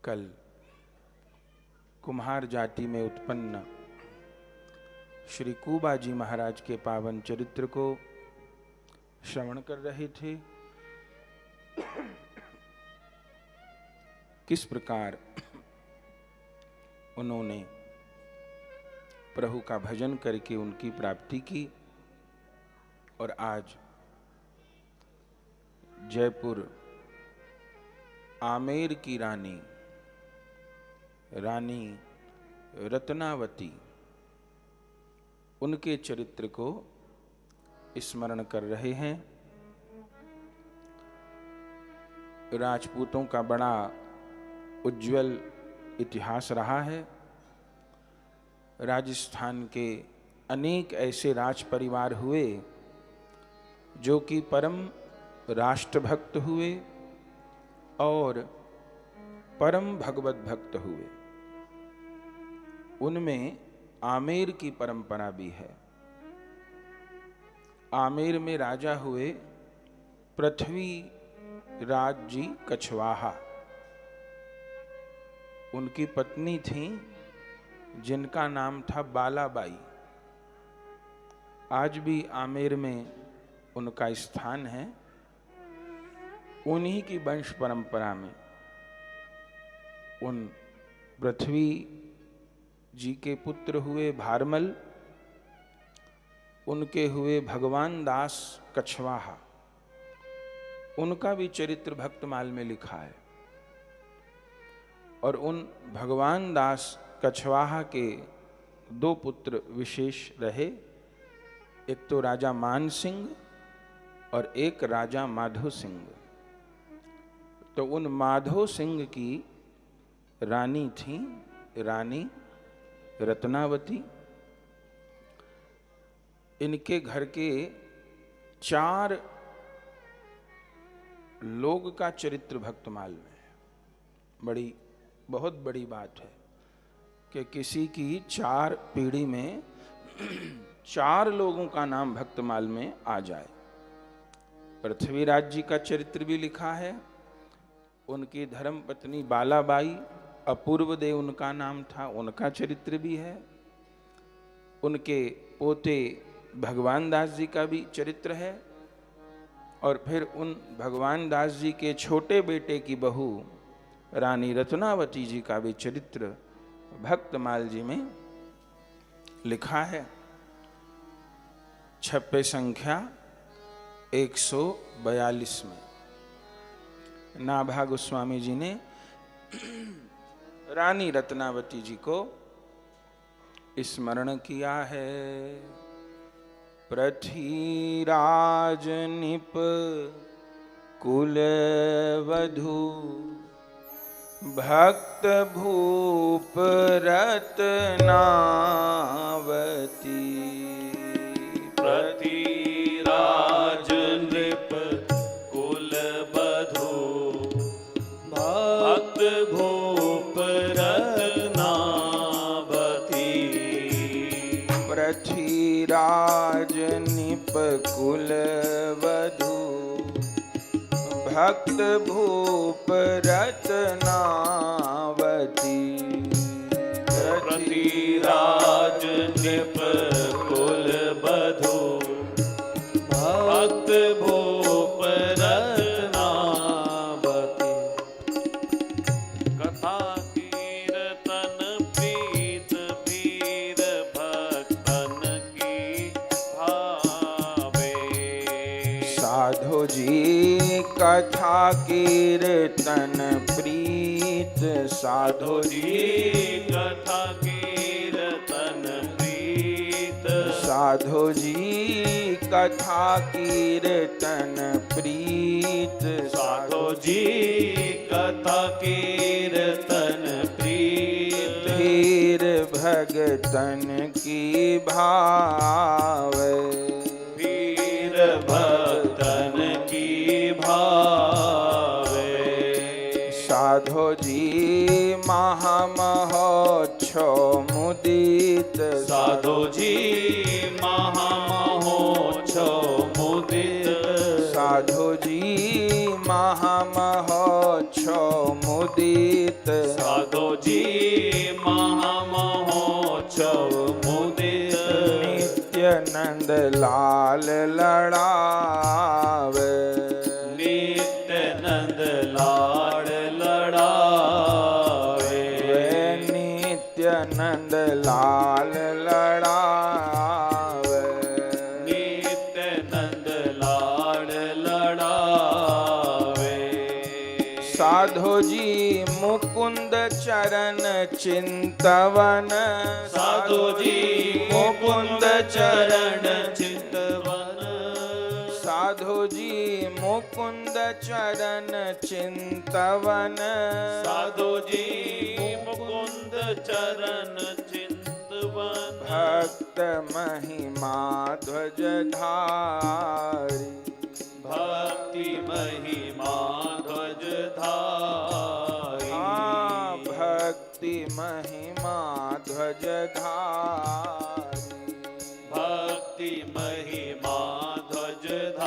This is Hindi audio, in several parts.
कल कुम्हार जाति में उत्पन्न श्री कुबा जी महाराज के पावन चरित्र को श्रवण कर रहे थे। किस प्रकार उन्होंने प्रभु का भजन करके उनकी प्राप्ति की और आज जयपुर आमेर की रानी रत्नावती उनके चरित्र को स्मरण कर रहे हैं। राजपूतों का बड़ा उज्जवल इतिहास रहा है। राजस्थान के अनेक ऐसे राज परिवार हुए जो कि परम राष्ट्रभक्त हुए और परम भगवत भक्त हुए। उनमें आमेर की परंपरा भी है। आमेर में राजा हुए पृथ्वी राज जी कछवाहा। उनकी पत्नी थी जिनका नाम था बालाबाई। आज भी आमेर में उनका स्थान है। उन्हीं की वंश परंपरा में उन पृथ्वी जी के पुत्र हुए भारमल, उनके हुए भगवान दास कछवाहा। उनका भी चरित्र भक्तमाल में लिखा है। और उन भगवान दास कछवाहा के दो पुत्र विशेष रहे, एक तो राजा मान सिंह और एक राजा माधो सिंह। तो उन माधो सिंह की रानी थी रानी रत्नावती। इनके घर के 4 लोग का चरित्र भक्तमाल में है। बहुत बड़ी बात है कि किसी की 4 पीढ़ी में 4 लोगों का नाम भक्तमाल में आ जाए। पृथ्वीराज जी का चरित्र भी लिखा है। उनकी धर्म पत्नी बालाबाई, अपूर्व देव उनका नाम था, उनका चरित्र भी है। उनके पोते भगवान दास जी का भी चरित्र है। और फिर उन भगवान दास जी के छोटे बेटे की बहू रानी रत्नावती जी का भी चरित्र भक्तमाल जी में लिखा है। छप्पे संख्या 142 में नाभा गोस्वामी जी ने रानी रत्नावती जी को स्मरण किया है। पृथ्वीराज निप कुल वधू भक्त भूप रत्नावती। पृथ्वीराज नृप कुल वधू भक्त भूप रत्नावती। पृथ्वीराज निप कुल वधू भक्त भूप रत्नावती। पृथ्वीराज नृप कुल वधू भक्त भूप रत्नावती। कथा कीर्तन प्रीत वीर भक्तन की भावे। साधु जी कथा कीर्तन प्रीत। साधु जी कथा कीर्तन प्रीत। साधु जी कथा कीर्तन प्रीत। साधु जी कथा कीर्तन प्रीत। धीर भगतन की भावे। वीर भक्तन की भावे। साधु जी महामहोत्सव मुदित। साधु जी महामहोत्सव मुदित। साधु जी महामहोत्सव मुदित साधो जी महामहोत्सव मुदित नित्य नंद लाल लड़ावे नित्य नंद लाड लड़ावे नित्य नंद लाल लड़ावे नित्य नंद लाड लड़ावे साधो जी मुकुंद चरण चिंतवन साधु जी मुकुंद चरण चिंतवन साधो जी मुकुंद चरण चिंतवन साधु जी मुकुंद चरण चिंतवन भक्त महिमा ध्वजधारी भक्ति महिमा ध्वजधारी भक्ति महिमा ध्वजधारी भक्ति महिमा ध्वजधारी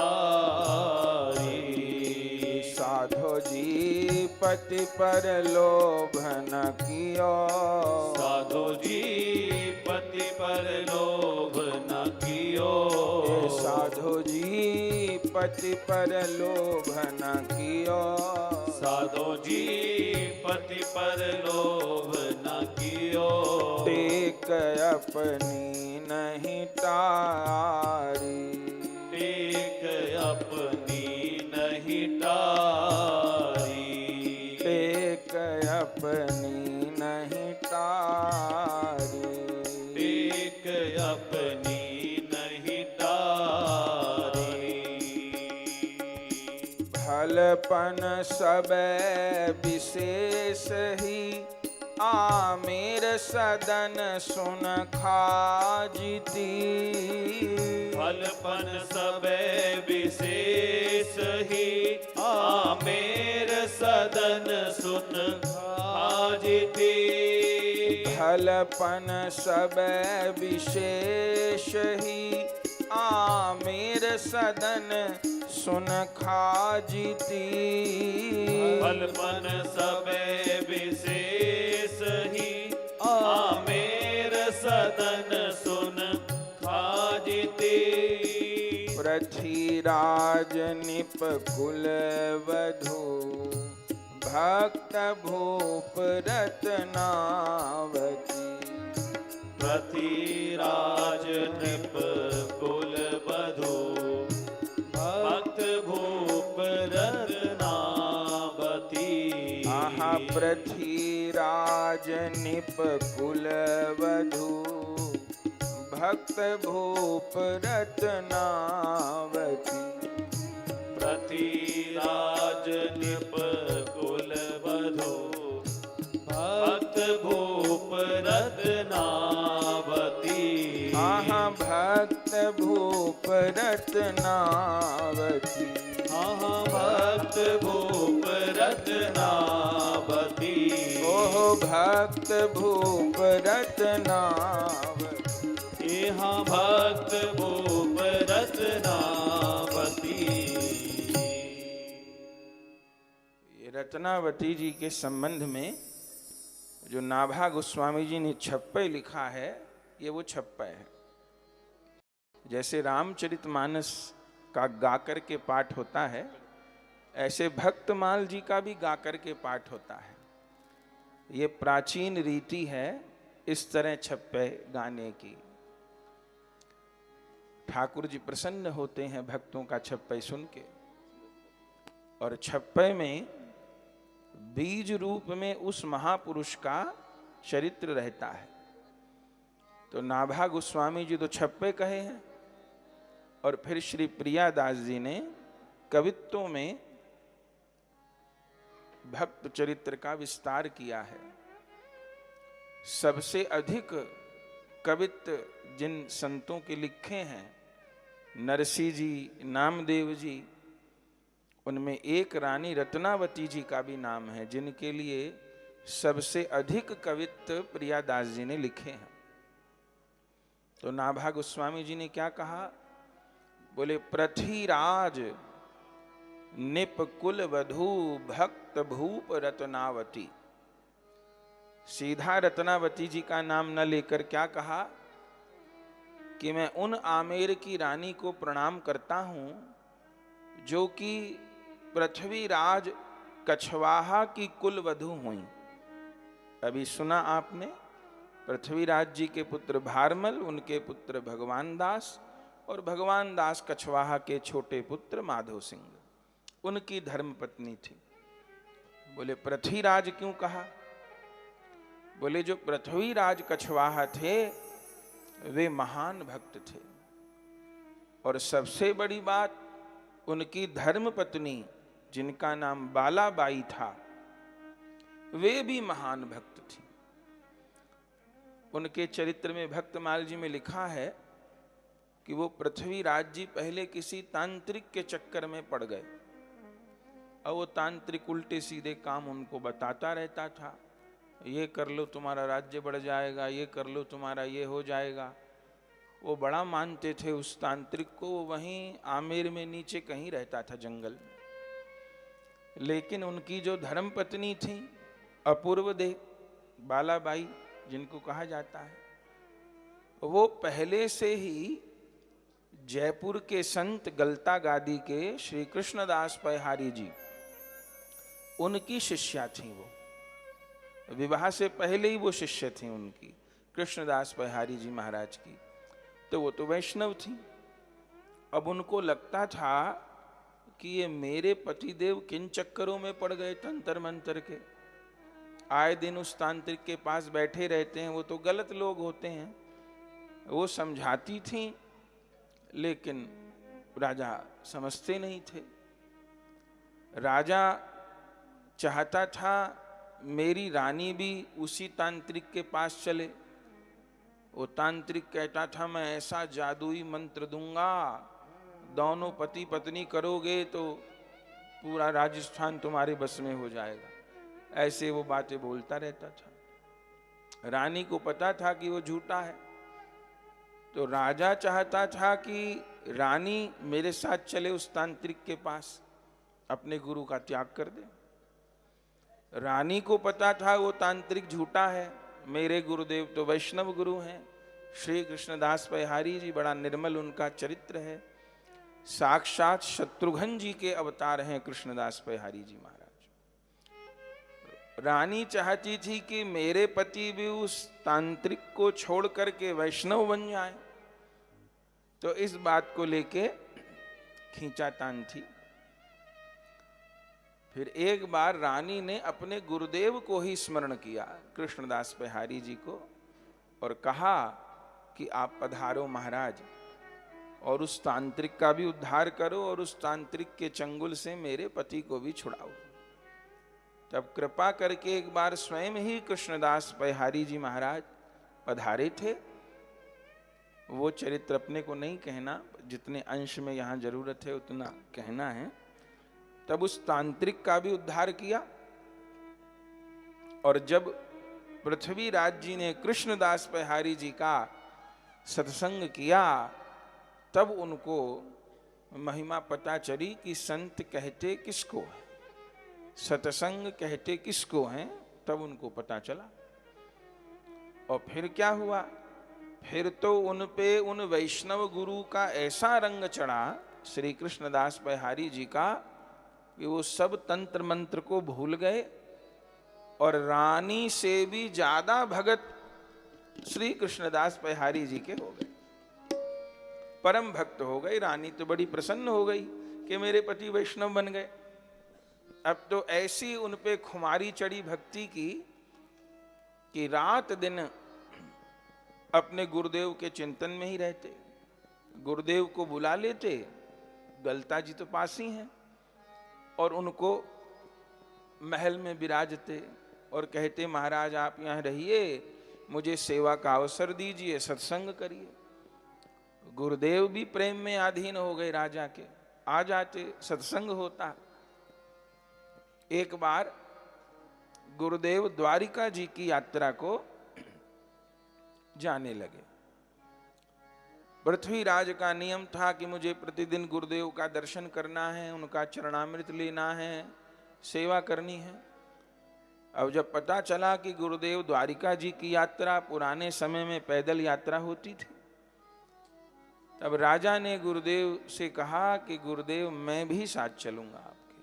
साधो जी पति पर लोभ न कियो साधु जी पति पर लोभ न कियो साधो जी पति पर लोभ न कियो साधु जी पति पर लोभ न कियो टेक अपनी नहीं टारी टेक अपनी नहीं टारी टेक अपनी नहीं टारी टेक अपनी नहीं टारी भलपन सब विशेष ही आमेर सदन सुन खाजिती फलपन सबे विशेष ही आमेर सदन सुन खाजिती भलपन सब विशेष ही आमेर सदन सुन खाजिती फलपन सबे विशेष ही आमेर सदन सुन खाजिती पृथ्वीराज निप कुल वधु भक्त भूप रत्नावती पृथ्वीराज नृप कुल वधु भक्त भूप रत्नावती आहा पृथ्वीराज निप कुल वधु भक्त भूप रत्नावती पृथ्वीराज नृप कुल वधु भक्त भूप रत्नावती आहा भक्त भूप रत्नावती आहा भक्त भूप रत्नावती ओह भक्त भूप रत्नावती यहाँ भक्त भूप रत्नावती ये रत्नावती जी के संबंध में जो नाभा गोस्वामी जी ने छप्पय लिखा है, ये वो छप्पय है। जैसे रामचरितमानस का गाकर के पाठ होता है, ऐसे भक्तमाल जी का भी गाकर के पाठ होता है। ये प्राचीन रीति है इस तरह छप्पय गाने की। ठाकुर जी प्रसन्न होते हैं भक्तों का छप्पय सुन के। और छप्पय में बीज रूप में उस महापुरुष का चरित्र रहता है। तो नाभा गोस्वामी जी तो छप्पय कहे हैं, और फिर श्री प्रियादास जी ने कवित्वों में भक्त चरित्र का विस्तार किया है। सबसे अधिक कवित्व जिन संतों के लिखे हैं, नरसी जी, नामदेव जी, उनमें एक रानी रत्नावती जी का भी नाम है, जिनके लिए सबसे अधिक कवित्व प्रियादास जी ने लिखे हैं। तो नाभा गोस्वामी जी ने क्या कहा? बोले पृथ्वीराज निप कुल वधू भक्त भूप रत्नावती। सीधा रत्नावती जी का नाम न लेकर क्या कहा कि मैं उन आमेर की रानी को प्रणाम करता हूं जो कि पृथ्वीराज कछवाहा की कुल वधू हुई। अभी सुना आपने, पृथ्वीराज जी के पुत्र भारमल, उनके पुत्र भगवान दास, और भगवान दास कछवाहा के छोटे पुत्र माधव सिंह, उनकी धर्मपत्नी थी। बोले पृथ्वीराज क्यों कहा? बोले जो पृथ्वीराज कछवाहा थे वे महान भक्त थे, और सबसे बड़ी बात उनकी धर्मपत्नी जिनका नाम बालाबाई था वे भी महान भक्त थी। उनके चरित्र में भक्तमाल जी में लिखा है कि वो पृथ्वीराज जी पहले किसी तांत्रिक के चक्कर में पड़ गए, और वो तांत्रिक उल्टे सीधे काम उनको बताता रहता था। ये कर लो तुम्हारा राज्य बढ़ जाएगा, ये कर लो तुम्हारा ये हो जाएगा। वो बड़ा मानते थे उस तांत्रिक को। वहीं आमेर में नीचे कहीं रहता था जंगल में। लेकिन उनकी जो धर्मपत्नी थी अपूर्व दे बालाबाई जिनको कहा जाता है, वो पहले से ही जयपुर के संत गलता गादी के श्री कृष्णदास पहारी जी उनकी शिष्या थी। वो विवाह से पहले ही वो शिष्य थी उनकी, कृष्णदास पहारी जी महाराज की। तो वो तो वैष्णव थी। अब उनको लगता था कि ये मेरे पतिदेव किन चक्करों में पड़ गए तंत्र मंत्र के, आए दिन उस तांत्रिक के पास बैठे रहते हैं, वो तो गलत लोग होते हैं। वो समझाती थी लेकिन राजा समझते नहीं थे। राजा चाहता था मेरी रानी भी उसी तांत्रिक के पास चले। वो तांत्रिक कहता था मैं ऐसा जादुई मंत्र दूंगा, दोनों पति पत्नी करोगे तो पूरा राजस्थान तुम्हारे बस में हो जाएगा। ऐसे वो बातें बोलता रहता था। रानी को पता था कि वो झूठा है, तो राजा चाहता था कि रानी मेरे साथ चले उस तांत्रिक के पास, अपने गुरु का त्याग कर दे। रानी को पता था वो तांत्रिक झूठा है, मेरे गुरुदेव तो वैष्णव गुरु हैं, श्री कृष्णदास पहारी जी, बड़ा निर्मल उनका चरित्र है, साक्षात शत्रुघ्न जी के अवतार हैं कृष्णदास पहारी जी महाराज। रानी चाहती थी कि मेरे पति भी उस तांत्रिक को छोड़ करके वैष्णव बन जाए, तो इस बात को लेके खींचातान थी। फिर एक बार रानी ने अपने गुरुदेव को ही स्मरण किया, कृष्णदास पहारी जी को, और कहा कि आप पधारो महाराज और उस तांत्रिक का भी उद्धार करो और उस तांत्रिक के चंगुल से मेरे पति को भी छुड़ाओ। तब कृपा करके एक बार स्वयं ही कृष्णदास पहारी जी महाराज पधारे थे। वो चरित्र अपने को नहीं कहना, जितने अंश में यहां जरूरत है उतना कहना है। तब उस तांत्रिक का भी उद्धार किया, और जब पृथ्वीराज जी ने कृष्णदास पहारी जी का सत्संग किया तब उनको महिमा पता चली कि संत कहते किसको है, सत्संग कहते किसको हैं, तब उनको पता चला। और फिर क्या हुआ, फिर तो उन पे उन वैष्णव गुरु का ऐसा रंग चढ़ा श्री कृष्णदास पहारी जी का कि वो सब तंत्र मंत्र को भूल गए, और रानी से भी ज्यादा भगत श्री कृष्णदास पहारी जी के हो गए, परम भक्त हो गए। रानी तो बड़ी प्रसन्न हो गई कि मेरे पति वैष्णव बन गए। अब तो ऐसी उन पे खुमारी चढ़ी भक्ति की कि रात दिन अपने गुरुदेव के चिंतन में ही रहते, गुरुदेव को बुला लेते, गलता जी तो पास ही हैं, और उनको महल में विराजते और कहते महाराज आप यहाँ रहिए, मुझे सेवा का अवसर दीजिए, सत्संग करिए। गुरुदेव भी प्रेम में अधीन हो गए राजा के, आ जाते, सत्संग होता। एक बार गुरुदेव द्वारिका जी की यात्रा को जाने लगे। पृथ्वीराज का नियम था कि मुझे प्रतिदिन गुरुदेव का दर्शन करना है, उनका चरणामृत लेना है, सेवा करनी है। अब जब पता चला कि गुरुदेव द्वारिका जी की यात्रा पुराने समय में पैदल यात्रा होती थी, तब राजा ने गुरुदेव से कहा कि गुरुदेव मैं भी साथ चलूंगा आपके,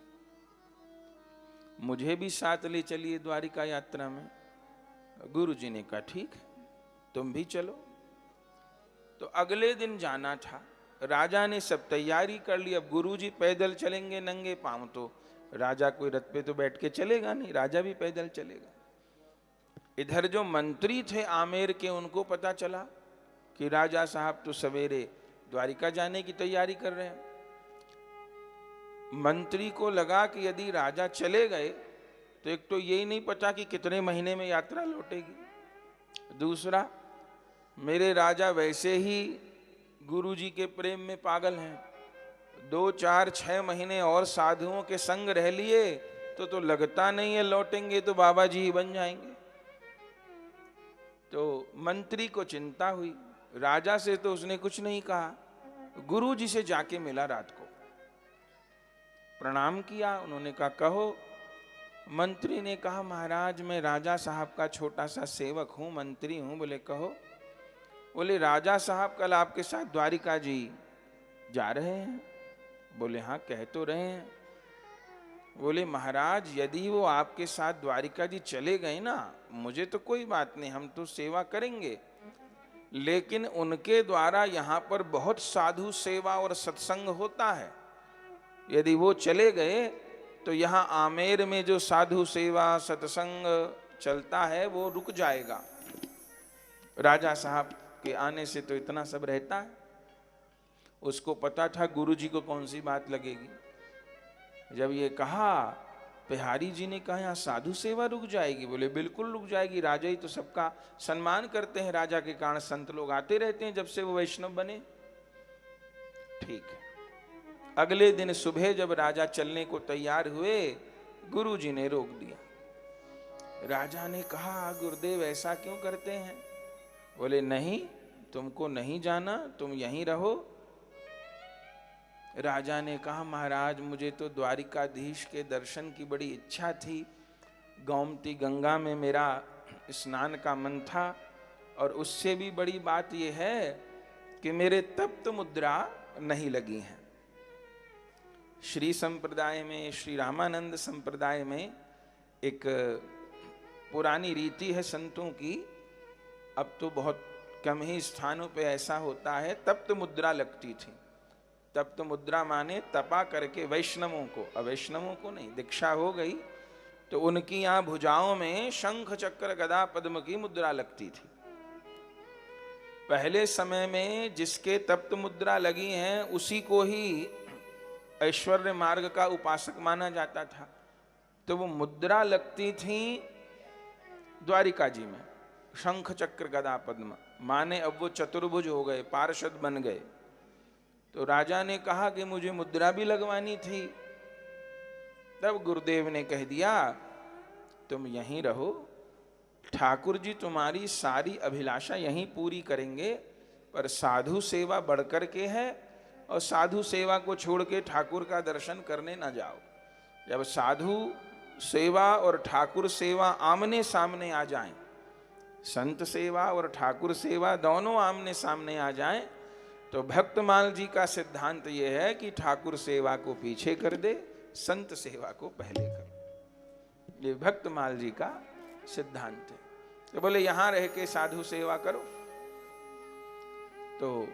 मुझे भी साथ ले चलिए द्वारिका यात्रा में। गुरु जी ने कहा ठीक है, तुम भी चलो। तो अगले दिन जाना था, राजा ने सब तैयारी कर ली। अब गुरु जी पैदल चलेंगे नंगे पांव, तो राजा कोई रथ पे तो बैठ के चलेगा नहीं, राजा भी पैदल चलेगा। इधर जो मंत्री थे आमेर के, उनको पता चला कि राजा साहब तो सवेरे द्वारिका जाने की तैयारी कर रहे हैं। मंत्री को लगा कि यदि राजा चले गए तो एक तो यही नहीं पता कि कितने महीने में यात्रा लौटेगी, दूसरा मेरे राजा वैसे ही गुरु जी के प्रेम में पागल हैं, 2, 4, 6 महीने और साधुओं के संग रह लिए तो लगता नहीं है लौटेंगे तो बाबा जी ही बन जाएंगे। तो मंत्री को चिंता हुई, राजा से तो उसने कुछ नहीं कहा, गुरु जी से जाके मिला, रात को प्रणाम किया। उन्होंने कहा कहो। मंत्री ने कहा महाराज मैं राजा साहब का छोटा सा सेवक हूं, मंत्री हूं। बोले कहो। बोले राजा साहब कल आपके साथ द्वारिका जी जा रहे हैं। बोले हाँ कह तो रहे हैं। बोले महाराज यदि वो आपके साथ द्वारिका जी चले गए ना, मुझे तो कोई बात नहीं, हम तो सेवा करेंगे, लेकिन उनके द्वारा यहाँ पर बहुत साधु सेवा और सत्संग होता है, यदि वो चले गए तो यहाँ आमेर में जो साधु सेवा सत्संग चलता है वो रुक जाएगा। राजा साहब के आने से तो इतना सब रहता है। उसको पता था गुरु जी को कौन सी बात लगेगी। जब ये कहा, बिहारी जी ने कहा यहाँ साधु सेवा रुक जाएगी। बोले बिल्कुल रुक जाएगी, राजा ही तो सबका सम्मान करते हैं, राजा के कारण संत लोग आते रहते हैं जब से वो वैष्णव बने। ठीक है। अगले दिन सुबह जब राजा चलने को तैयार हुए, गुरु जी ने रोक दिया। राजा ने कहा गुरुदेव ऐसा क्यों करते हैं। बोले नहीं, तुमको नहीं जाना, तुम यहीं रहो। राजा ने कहा महाराज मुझे तो द्वारिकाधीश के दर्शन की बड़ी इच्छा थी, गोमती गंगा में मेरा स्नान का मन था, और उससे भी बड़ी बात यह है कि मेरे तप्त मुद्रा नहीं लगी हैं। श्री संप्रदाय में, श्री रामानंद संप्रदाय में एक पुरानी रीति है संतों की, अब तो बहुत कम ही स्थानों पे ऐसा होता है, तप्त मुद्रा लगती थी। तप्त मुद्रा माने तपा करके वैष्णवों को, अवैष्णवों को नहीं, दीक्षा हो गई तो उनकी यहाँ भुजाओं में शंख चक्र गदा पद्म की मुद्रा लगती थी। पहले समय में जिसके तप्त मुद्रा लगी हैं उसी को ही ऐश्वर्य मार्ग का उपासक माना जाता था। तो वो मुद्रा लगती थी द्वारिका जी में, शंख चक्र गदा पद्म माने अब वो चतुर्भुज हो गए, पार्षद बन गए। तो राजा ने कहा कि मुझे मुद्रा भी लगवानी थी। तब गुरुदेव ने कह दिया तुम यहीं रहो, ठाकुर जी तुम्हारी सारी अभिलाषा यहीं पूरी करेंगे, पर साधु सेवा बढ़कर के है, और साधु सेवा को छोड़ के ठाकुर का दर्शन करने ना जाओ। जब साधु सेवा और ठाकुर सेवा आमने सामने आ जाएं, संत सेवा और ठाकुर सेवा दोनों आमने सामने आ जाएं, तो भक्तमाल जी का सिद्धांत यह है कि ठाकुर सेवा को पीछे कर दे, संत सेवा को पहले कर। ये भक्तमाल जी का सिद्धांत है। तो बोले यहां रह के साधु सेवा करो। तो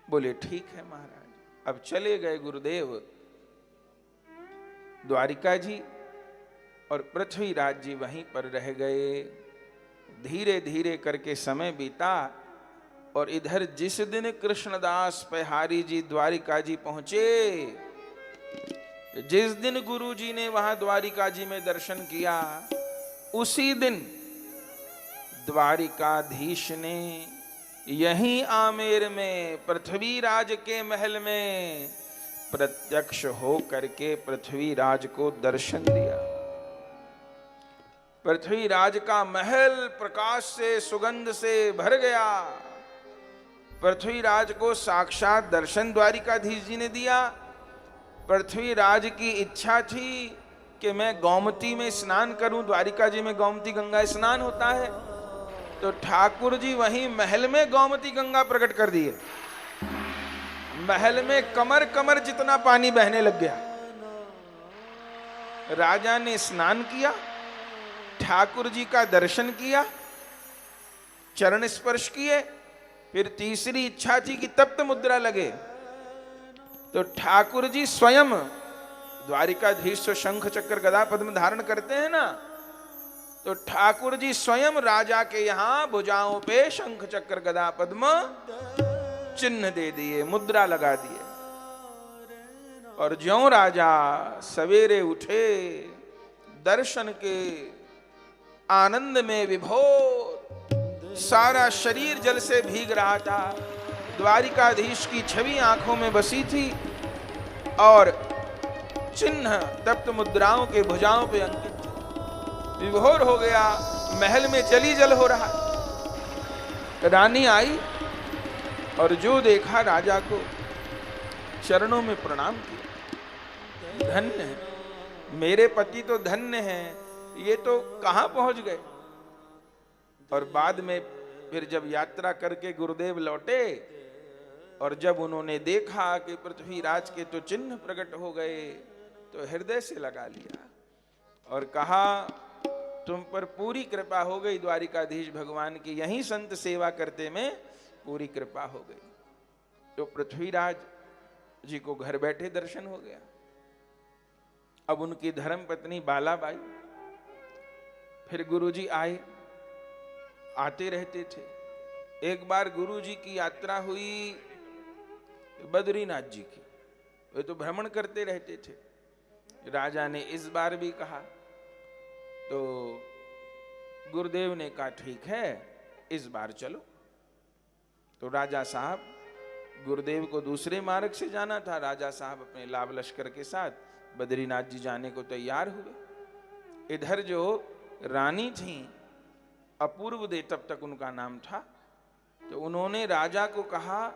बोले ठीक है महाराज। अब चले गए गुरुदेव द्वारिका जी, और पृथ्वीराज जी वहीं पर रह गए। धीरे धीरे करके समय बीता, और इधर जिस दिन कृष्णदास बिहारी जी द्वारिका जी पहुंचे, जिस दिन गुरु जी ने वहां द्वारिका जी में दर्शन किया, उसी दिन द्वारिकाधीश ने यहीं आमेर में पृथ्वीराज के महल में प्रत्यक्ष हो करके पृथ्वीराज को दर्शन दिया। पृथ्वीराज का महल प्रकाश से, सुगंध से भर गया। पृथ्वीराज को साक्षात दर्शन द्वारिकाधीश जी ने दिया। पृथ्वीराज की इच्छा थी कि मैं गोमती में स्नान करूं, द्वारिका जी में गोमती गंगा स्नान होता है, तो ठाकुर जी वहीं महल में गोमती गंगा प्रकट कर दिए। महल में कमर कमर जितना पानी बहने लग गया। राजा ने स्नान किया, ठाकुर जी का दर्शन किया, चरण स्पर्श किए। फिर तीसरी इच्छा थी कि तप्त मुद्रा लगे, तो ठाकुर जी स्वयं, द्वारिकाधीश तो शंख चक्र गदा पद्म धारण करते हैं ना, तो ठाकुर जी स्वयं राजा के यहां भुजाओं पे शंख चक्र गदा पद्म चिन्ह दे दिए, मुद्रा लगा दिए। और ज्यों राजा सवेरे उठे, दर्शन के आनंद में विभोर, सारा शरीर जल से भीग रहा था। द्वारिकाधीश की छवि आंखों में बसी थी और चिन्ह तप्त मुद्राओं के भुजाओं पे अंकित थे। विभोर हो गया, महल में जली जल हो रहा। रानी आई और जो देखा राजा को चरणों में प्रणाम किया। धन्य है, मेरे पति तो धन्य हैं, ये तो कहां पहुंच गए। और बाद में फिर जब यात्रा करके गुरुदेव लौटे और जब उन्होंने देखा कि पृथ्वीराज के तो चिन्ह प्रकट हो गए, तो हृदय से लगा लिया और कहा, तुम पर पूरी कृपा हो गई द्वारिकाधीश भगवान की, यहीं संत सेवा करते में पूरी कृपा हो गई। तो पृथ्वीराज जी को घर बैठे दर्शन हो गया। अब उनकी धर्म पत्नी बालाबाई, फिर गुरुजी आए, आते रहते थे। एक बार गुरुजी की यात्रा हुई बद्रीनाथ जी की, वे तो भ्रमण करते रहते थे। राजा ने इस बार भी कहा, तो गुरुदेव ने कहा ठीक है, इस बार चलो। तो राजा साहब, गुरुदेव को दूसरे मार्ग से जाना था, राजा साहब अपने लाभ लश्कर के साथ बद्रीनाथ जी जाने को तैयार हुए। इधर जो रानी थी, अपूर्व दे तब तक उनका नाम था, तो उन्होंने राजा को कहा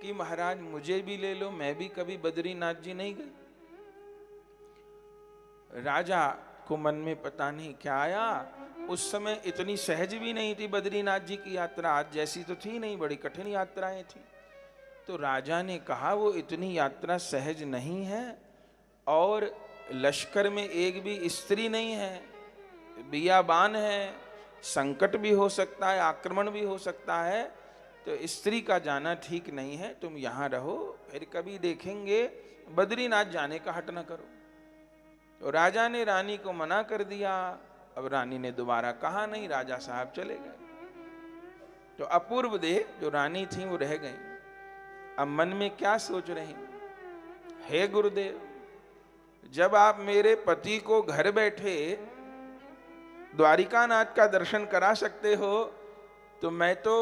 कि महाराज मुझे भी ले लो, मैं भी कभी बद्रीनाथ जी नहीं गई। राजा को मन में पता नहीं क्या आया, उस समय इतनी सहज भी नहीं थी बद्रीनाथ जी की यात्रा, आज जैसी तो थी नहीं, बड़ी कठिन यात्राएं थी। तो राजा ने कहा वो इतनी यात्रा सहज नहीं है, और लश्कर में एक भी स्त्री नहीं है, बियाबान है, संकट भी हो सकता है, आक्रमण भी हो सकता है, तो स्त्री का जाना ठीक नहीं है, तुम यहां रहो, फिर कभी देखेंगे, बद्रीनाथ जाने का हट न करो। तो राजा ने रानी को मना कर दिया। अब रानी ने दोबारा कहा नहीं, राजा साहब चले गए। तो अपूर्व दे जो रानी थी वो रह गई। अब मन में क्या सोच रही, हे गुरुदेव, जब आप मेरे पति को घर बैठे द्वारिकानाथ का दर्शन करा सकते हो, तो मैं तो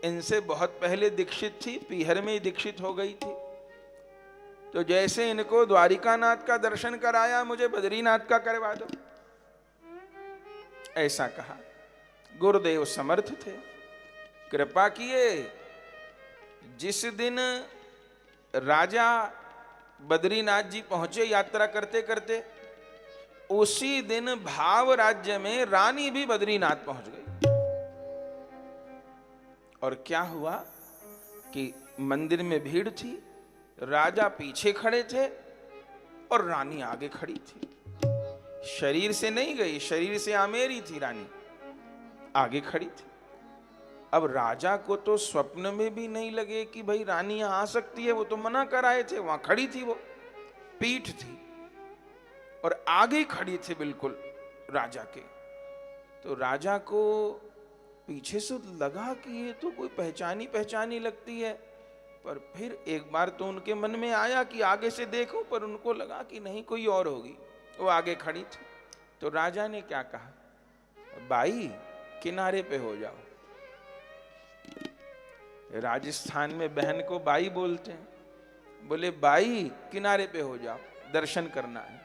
इनसे बहुत पहले दीक्षित थी, पीहर में ही दीक्षित हो गई थी, तो जैसे इनको द्वारिकानाथ का दर्शन कराया, मुझे बद्रीनाथ का करवा दो, ऐसा कहा। गुरुदेव समर्थ थे, कृपा किए। जिस दिन राजा बद्रीनाथ जी पहुंचे यात्रा करते करते, उसी दिन भाव राज्य में रानी भी बद्रीनाथ पहुंच गई। और क्या हुआ कि मंदिर में भीड़ थी, राजा पीछे खड़े थे और रानी आगे खड़ी थी। शरीर से नहीं गई, शरीर से आमेरी थी, रानी आगे खड़ी थी। अब राजा को तो स्वप्न में भी नहीं लगे कि भाई रानी यहां आ सकती है, वो तो मना कराए थे, वहां खड़ी थी, वो पीठ थी और आगे खड़ी थी बिल्कुल राजा के। तो राजा को पीछे से लगा कि ये तो कोई पहचानी पहचानी लगती है, पर फिर एक बार तो उनके मन में आया कि आगे से देखूं, पर उनको लगा कि नहीं कोई और होगी, वो आगे खड़ी थी। तो राजा ने क्या कहा, बाई किनारे पे हो जाओ। राजस्थान में बहन को बाई बोलते हैं, बोले बाई किनारे पे हो जाओ, दर्शन करना है।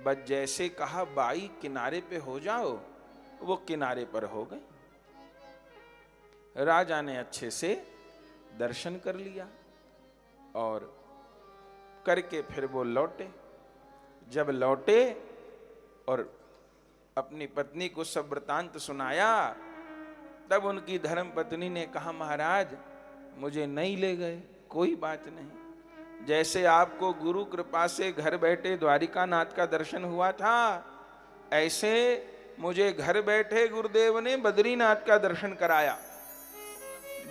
बस जैसे कहा बाई किनारे पे हो जाओ, वो किनारे पर हो गई। राजा ने अच्छे से दर्शन कर लिया और करके फिर वो लौटे। जब लौटे और अपनी पत्नी को सब वृतांत सुनाया, तब उनकी धर्म पत्नी ने कहा, महाराज मुझे नहीं ले गए, कोई बात नहीं। जैसे आपको गुरु कृपा से घर बैठे द्वारिका नाथ का दर्शन हुआ था, ऐसे मुझे घर बैठे गुरुदेव ने बद्रीनाथ का दर्शन कराया।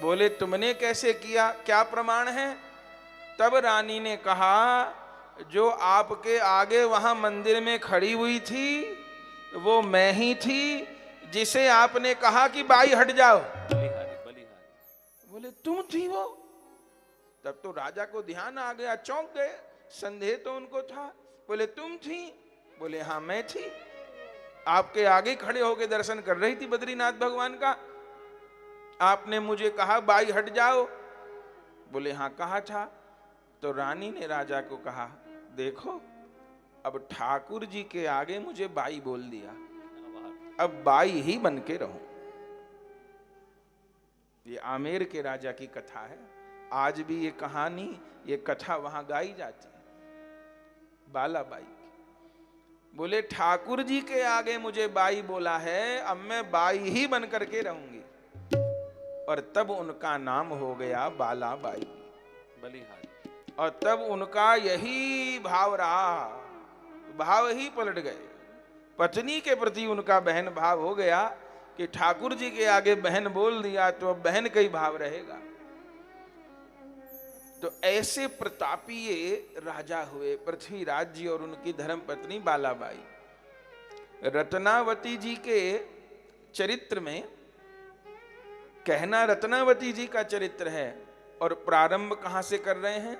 बोले तुमने कैसे किया, क्या प्रमाण है? तब रानी ने कहा, जो आपके आगे वहां मंदिर में खड़ी हुई थी वो मैं ही थी, जिसे आपने कहा कि बाई हट जाओ। बलिहारी। बोले तुम थी वो? तब तो राजा को ध्यान आ गया, चौंक गए, संदेह तो उनको था। बोले तुम थी? बोले हाँ मैं थी, आपके आगे खड़े होकर दर्शन कर रही थी बद्रीनाथ भगवान का। आपने मुझे कहा बाई हट जाओ। बोले हाँ कहा था। तो रानी ने राजा को कहा, देखो अब ठाकुर जी के आगे मुझे बाई बोल दिया, अब बाई ही बन के रहूं। ये आमेर के राजा की कथा है। आज भी ये कहानी, ये कथा वहां गाई जाती है, बालाबाई की। बोले ठाकुर जी के आगे मुझे बाई बोला है, अब मैं बाई ही बन करके रहूंगी। और तब उनका नाम हो गया बालाबाई, बलिहारी। और तब उनका यही भाव रहा, भाव ही पलट गए। पत्नी के प्रति उनका बहन भाव हो गया कि ठाकुर जी के आगे बहन बोल दिया तो अब बहन का ही भाव रहेगा। तो ऐसे प्रतापी ये राजा हुए पृथ्वीराज जी और उनकी धर्म पत्नी बालाबाई। रत्नावती जी के चरित्र में कहना रत्नावती जी का चरित्र है, और प्रारंभ कहां से कर रहे हैं?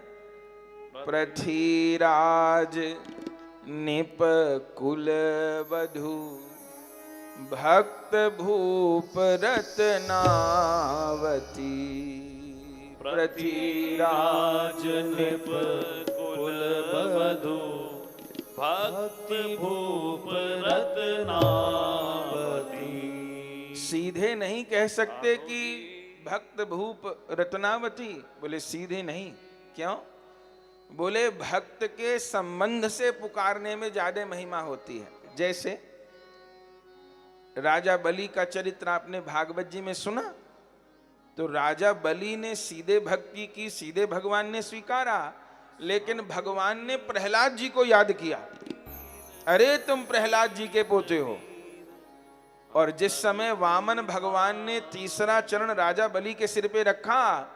पृथ्वीराज निप कुल वधु भक्त भूप रत्नावती। पृथ्वीराज निप कुल वधु भक्त भूप रत्नावती। सीधे नहीं कह सकते कि भक्त भूप रत्नावती, बोले सीधे नहीं। क्यों? बोले भक्त के संबंध से पुकारने में ज्यादा महिमा होती है। जैसे राजा बलि का चरित्र आपने भागवत जी में सुना, तो राजा बलि ने सीधे भक्ति की, सीधे भगवान ने स्वीकारा, लेकिन भगवान ने प्रहलाद जी को याद किया, अरे तुम प्रहलाद जी के पोते हो। और जिस समय वामन भगवान ने तीसरा चरण राजा बलि के सिर पे रखा,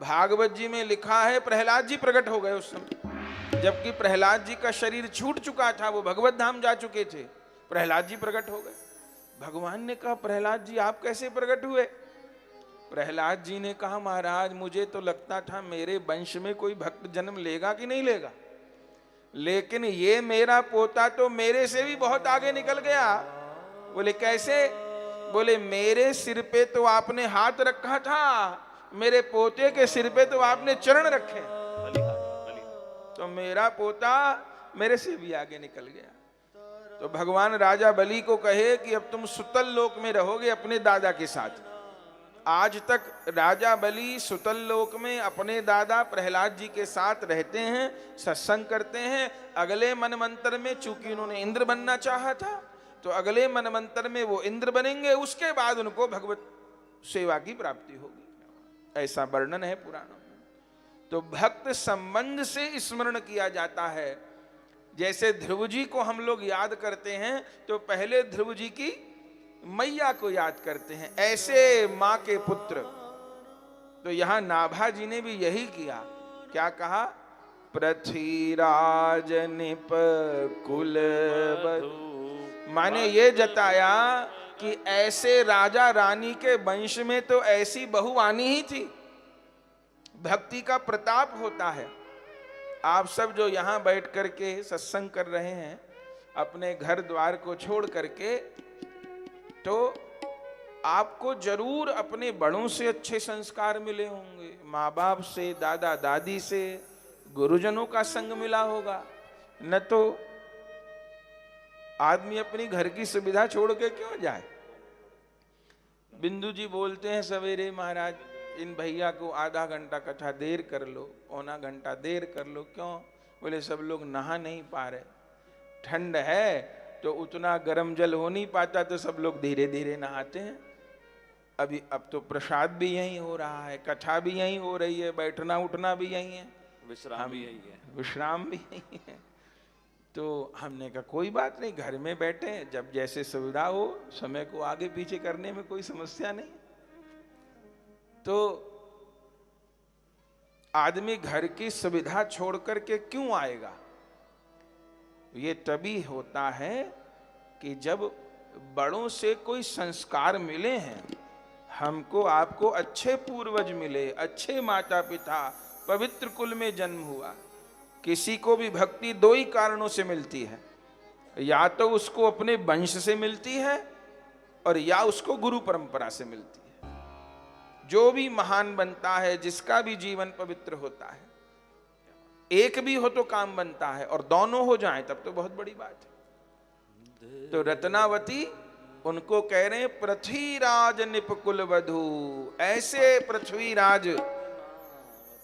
भागवत जी में लिखा है प्रहलाद जी प्रकट हो गए उस समय, जबकि प्रहलाद जी का शरीर छूट चुका था, वो भगवत धाम जा चुके थे, प्रहलाद जी प्रकट हो गए। भगवान ने कहा प्रहलाद जी आप कैसे प्रकट हुए? प्रहलाद जी ने कहा महाराज मुझे तो लगता था मेरे वंश में कोई भक्त जन्म लेगा कि नहीं लेगा, लेकिन ये मेरा पोता तो मेरे से भी बहुत आगे निकल गया। बोले कैसे? बोले मेरे सिर पे तो आपने हाथ रखा था, मेरे पोते के सिर पे तो आपने चरण रखे, तो मेरा पोता मेरे से भी आगे निकल गया। तो भगवान राजा बलि को कहे कि अब तुम सुतल लोक में रहोगे अपने दादा के साथ। आज तक राजा बलि सुतल लोक में अपने दादा प्रहलाद जी के साथ रहते हैं, सत्संग करते हैं। अगले मनमंत्र में चूंकि उन्होंने इंद्र बनना चाहा था, तो अगले मनमंत्र में वो इंद्र बनेंगे, उसके बाद उनको भगवत सेवा की प्राप्ति होगी, ऐसा वर्णन है पुराणों में। तो भक्त संबंध से स्मरण किया जाता है। जैसे ध्रुव जी को हम लोग याद करते हैं तो पहले ध्रुव जी की मैया को याद करते हैं, ऐसे मां के पुत्र। तो यहां नाभा जी ने भी यही किया। क्या कहा? पृथ्वीराज निप कुल वधु, माने ये जताया कि ऐसे राजा रानी के वंश में तो ऐसी बहू आनी ही थी। भक्ति का प्रताप होता है। आप सब जो यहां बैठ करके सत्संग कर रहे हैं, अपने घर द्वार को छोड़ करके, तो आपको जरूर अपने बड़ों से अच्छे संस्कार मिले होंगे, माँ बाप से, दादा दादी से, गुरुजनों का संग मिला होगा। न तो आदमी अपनी घर की सुविधा छोड़ के क्यों जाए? बिंदु जी बोलते हैं सवेरे, महाराज इन भैया को आधा घंटा कथा देर कर लो, पौना घंटा देर कर लो। क्यों? बोले सब लोग नहा नहीं पा रहे, ठंड है तो उतना गर्म जल हो नहीं पाता, तो सब लोग धीरे धीरे नहाते हैं। अभी अब तो प्रसाद भी यही हो रहा है, कथा भी यही हो रही है, बैठना उठना भी यही है, विश्राम भी यही है। विश्राम भी यही है। तो हमने कहा कोई बात नहीं, घर में बैठे, जब जैसे सुविधा हो, समय को आगे पीछे करने में कोई समस्या नहीं। तो आदमी घर की सुविधा छोड़ करके क्यों आएगा? ये तभी होता है कि जब बड़ों से कोई संस्कार मिले हैं, हमको आपको अच्छे पूर्वज मिले, अच्छे माता पिता, पवित्र कुल में जन्म हुआ। किसी को भी भक्ति दो ही कारणों से मिलती है, या तो उसको अपने वंश से मिलती है और या उसको गुरु परंपरा से मिलती है। जो भी महान बनता है, जिसका भी जीवन पवित्र होता है, एक भी हो तो काम बनता है, और दोनों हो जाएं तब तो बहुत बड़ी बात है। तो रत्नावती उनको कह रहे हैं पृथ्वीराज निपकुल वधू, ऐसे पृथ्वीराज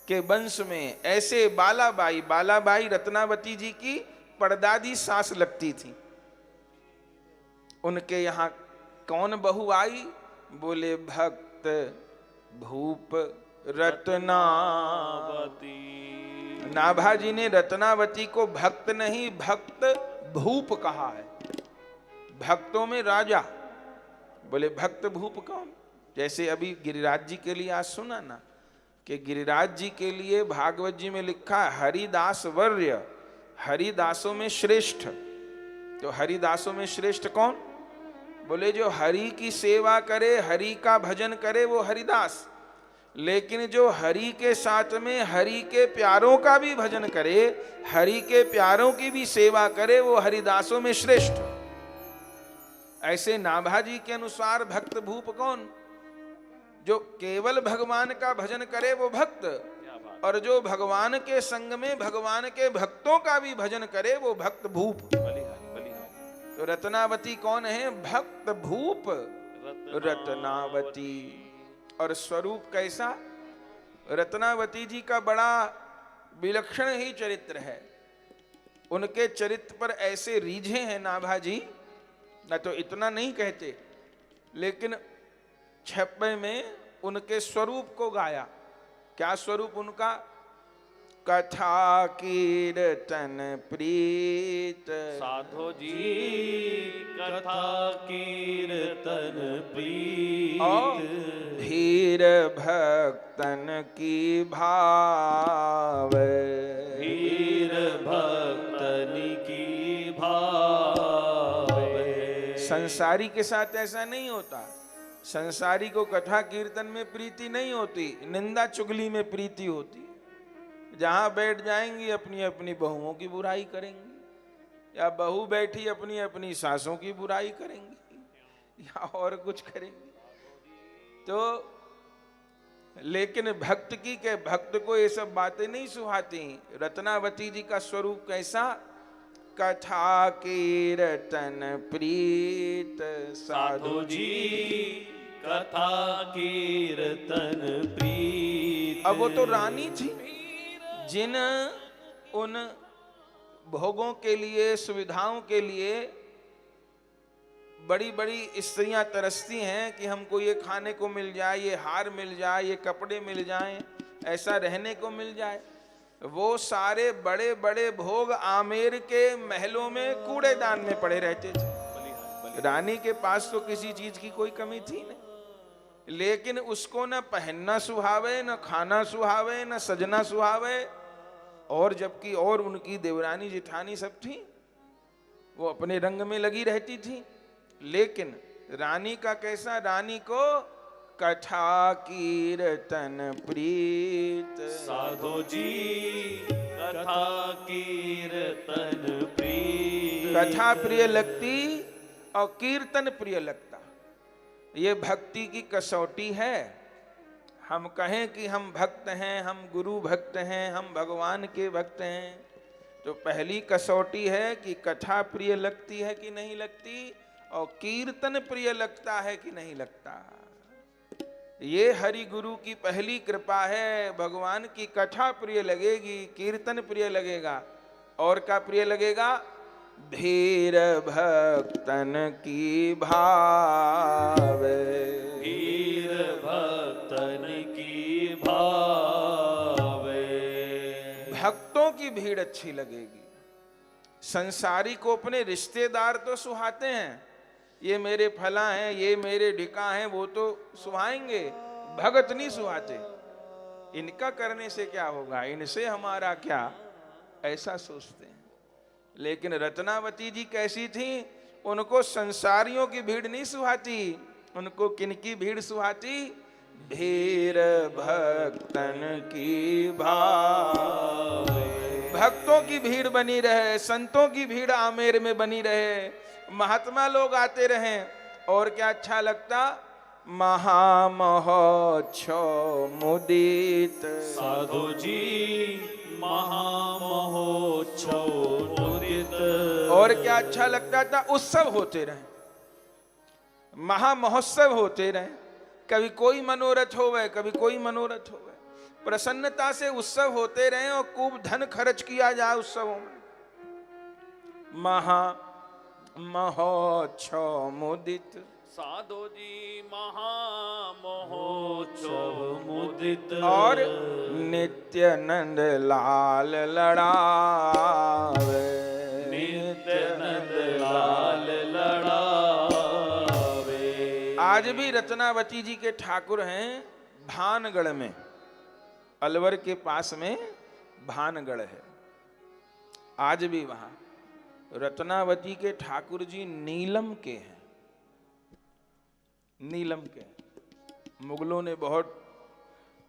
के वंश में ऐसे बालाबाई, बालाबाई रत्नावती जी की परदादी सास लगती थी। उनके यहाँ कौन बहू आई? बोले भक्त भूप रत्नावती। नाभाजी ने रत्नावती को भक्त नहीं, भक्त भूप कहा है, भक्तों में राजा। बोले भक्त भूप कौन? जैसे अभी गिरिराज जी के लिए आज सुना ना कि गिरिराज जी के लिए भागवत जी में लिखा हरिदास वर्य, हरिदासों में श्रेष्ठ। तो हरिदासों में श्रेष्ठ कौन? बोले जो हरि की सेवा करे, हरि का भजन करे, वो हरिदास। लेकिन जो हरि के साथ में हरि के प्यारों का भी भजन करे, हरि के प्यारों की भी सेवा करे, वो हरिदासों में श्रेष्ठ। ऐसे नाभाजी के अनुसार भक्त भूप कौन? जो केवल भगवान का भजन करे वो भक्त, और जो भगवान के संग में भगवान के भक्तों का भी भजन करे वो भक्त भूप। तो रत्नावती कौन है? भक्त भूप रत्नावती। और स्वरूप कैसा? रत्नावती जी का बड़ा विलक्षण ही चरित्र है। उनके चरित्र पर ऐसे रीझे हैं नाभाजी, न तो इतना नहीं कहते, लेकिन छप्पे में उनके स्वरूप को गाया। क्या स्वरूप उनका? कथा कीर्तन प्रीत साधो जी, कथा कीर्तन प्रीत, और धीर भक्तन की भाव, धीर भक्तन की भाव। संसारी के साथ ऐसा नहीं होता। संसारी को कथा कीर्तन में प्रीति नहीं होती, निंदा चुगली में प्रीति होती। जहां बैठ जाएंगी अपनी अपनी बहुओं की बुराई करेंगी, या बहू बैठी अपनी अपनी सासों की बुराई करेंगी, या और कुछ करेंगी। तो लेकिन भक्त की के भक्त को ये सब बातें नहीं सुहाती। रत्नावती जी का स्वरूप कैसा? कथा कीर्तन प्रीत साधु जी, कथा कीर्तन प्रीत। अब वो तो रानी थी, जिन उन भोगों के लिए, सुविधाओं के लिए बड़ी बड़ी स्त्रियां तरसती हैं कि हमको ये खाने को मिल जाए, ये हार मिल जाए, ये कपड़े मिल जाएं, ऐसा रहने को मिल जाए। वो सारे बड़े बड़े भोग आमेर के महलों में कूड़ेदान में पड़े रहते थे। रानी के पास तो किसी चीज की कोई कमी थी नहीं, लेकिन उसको न पहनना सुहावे, न खाना सुहावे, न सजना सुहावे। और जबकि और उनकी देवरानी जिठानी सब थी, वो अपने रंग में लगी रहती थी। लेकिन रानी का कैसा? रानी को कथा कीर्तन प्रीत साधु जी, कथा कीर्तन प्रीत। कथा प्रिय लगती और कीर्तन प्रिय लगता। ये भक्ति की कसौटी है। हम कहें कि हम भक्त हैं, हम गुरु भक्त हैं, हम भगवान के भक्त हैं, तो पहली कसौटी है कि कथा प्रिय लगती है कि नहीं लगती, और कीर्तन प्रिय लगता है कि नहीं लगता। ये हरि गुरु की पहली कृपा है। भगवान की कथा प्रिय लगेगी, कीर्तन प्रिय लगेगा, और क्या प्रिय लगेगा? धीर भक्तन की भावे, धीर भक्तन की भावे। भक्तों की भीड़ अच्छी लगेगी। संसारी को अपने रिश्तेदार तो सुहाते हैं, ये मेरे फला हैं, ये मेरे ढिका हैं, वो तो सुहाएंगे, भगत नहीं सुहाते। इनका करने से क्या होगा, इनसे हमारा क्या, ऐसा सोचते हैं। लेकिन रत्नावती जी कैसी थी? उनको संसारियों की भीड़ नहीं सुहाती, उनको किनकी भीड़ सुहाती? धीर भक्तन की भावे। भक्तों की भीड़ बनी रहे, संतों की भीड़ आमेर में बनी रहे, महात्मा लोग आते रहें, और क्या अच्छा लगता? महामहोत्सव मुदित, साधु जी महामहोत्सव मुदित। और क्या अच्छा लगता था? उत्सव होते रहे, महामहोत्सव होते रहे, कभी कोई मनोरथ होवे, कभी कोई मनोरथ होवे, प्रसन्नता से उत्सव होते रहे और खूब धन खर्च किया जाए उत्सवों में। महामहोत्सव मुदित, साधु जी महामहोत्सव मुदित। और नित्यानंद लाल लड़ावे, नित्यानंद लाल लड़ावे। आज भी रत्नावती जी के ठाकुर हैं भानगढ़ में, अलवर के पास में भानगढ़ है। आज भी वहां रत्नावती के ठाकुर जी नीलम के हैं, नीलम के। मुगलों ने बहुत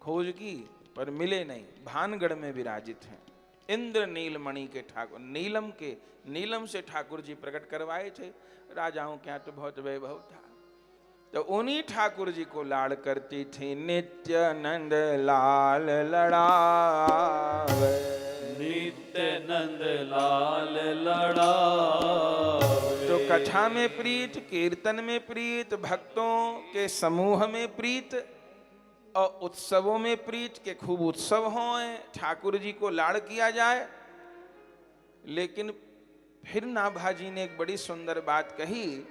खोज की पर मिले नहीं, भानगढ़ में विराजित हैं। इंद्र नीलमणि के ठाकुर, नीलम के, नीलम से ठाकुर जी प्रकट करवाए थे। राजाओं के यहाँ तो बहुत वैभव था, तो उन्हीं ठाकुर जी को लाड़ करती थी। नित्यानंद लाल लड़ावे, नित्यानंद लाल लड़ावे। तो कथा में प्रीत, कीर्तन में प्रीत, भक्तों के समूह में प्रीत, और उत्सवों में प्रीत के खूब उत्सव हों, ठाकुर जी को लाड़ किया जाए। लेकिन फिर नाभाजी ने एक बड़ी सुंदर बात कही।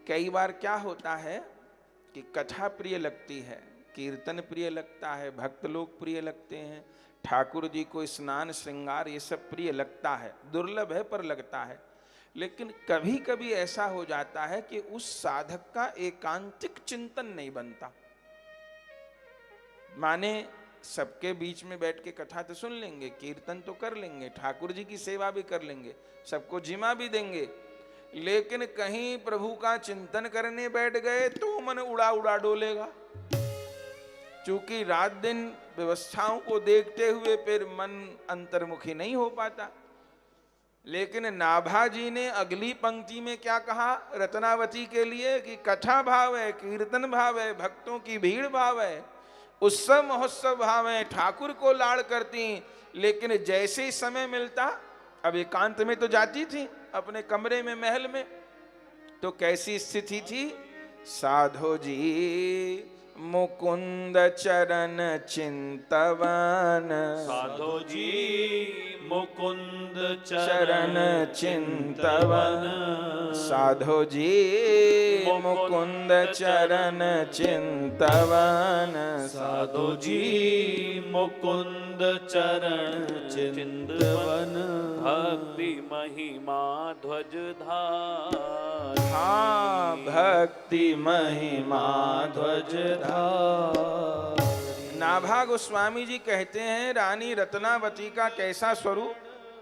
कई बार क्या होता है कि कथा प्रिय लगती है, कीर्तन प्रिय लगता है, भक्त लोग प्रिय लगते हैं, ठाकुर जी को स्नान श्रृंगार ये सब प्रिय लगता है, दुर्लभ है पर लगता है। लेकिन कभी कभी ऐसा हो जाता है कि उस साधक का एकांतिक चिंतन नहीं बनता। माने सबके बीच में बैठ के कथा तो सुन लेंगे, कीर्तन तो कर लेंगे, ठाकुर जी की सेवा भी कर लेंगे, सबको जिमा भी देंगे, लेकिन कहीं प्रभु का चिंतन करने बैठ गए तो मन उड़ा उड़ा डोलेगा। चूंकि रात दिन व्यवस्थाओं को देखते हुए फिर मन अंतर्मुखी नहीं हो पाता। लेकिन नाभाजी ने अगली पंक्ति में क्या कहा रत्नावती के लिए कि कथा भाव है, कीर्तन भाव है, भक्तों की भीड़ भाव है, उत्सव महोत्सव भाव है, ठाकुर को लाड़ करती। लेकिन जैसे ही समय मिलता, अब एकांत में तो जाती थी अपने कमरे में, महल में, तो कैसी स्थिति थी? साधो जी मुकुंद चरण चिंतवन, साधो जी मुकुंद चरण चिंतवन, साधो जी मुकुंद चरण चिंतवन, साधो जी मुकुंद चरण चिंतवन। भक्ति महिमा ध्वज धार, हाँ भक्ति महिमा ध्वज धार। नाभा गोस्वामी जी कहते हैं रानी रत्नावती का कैसा स्वरूप,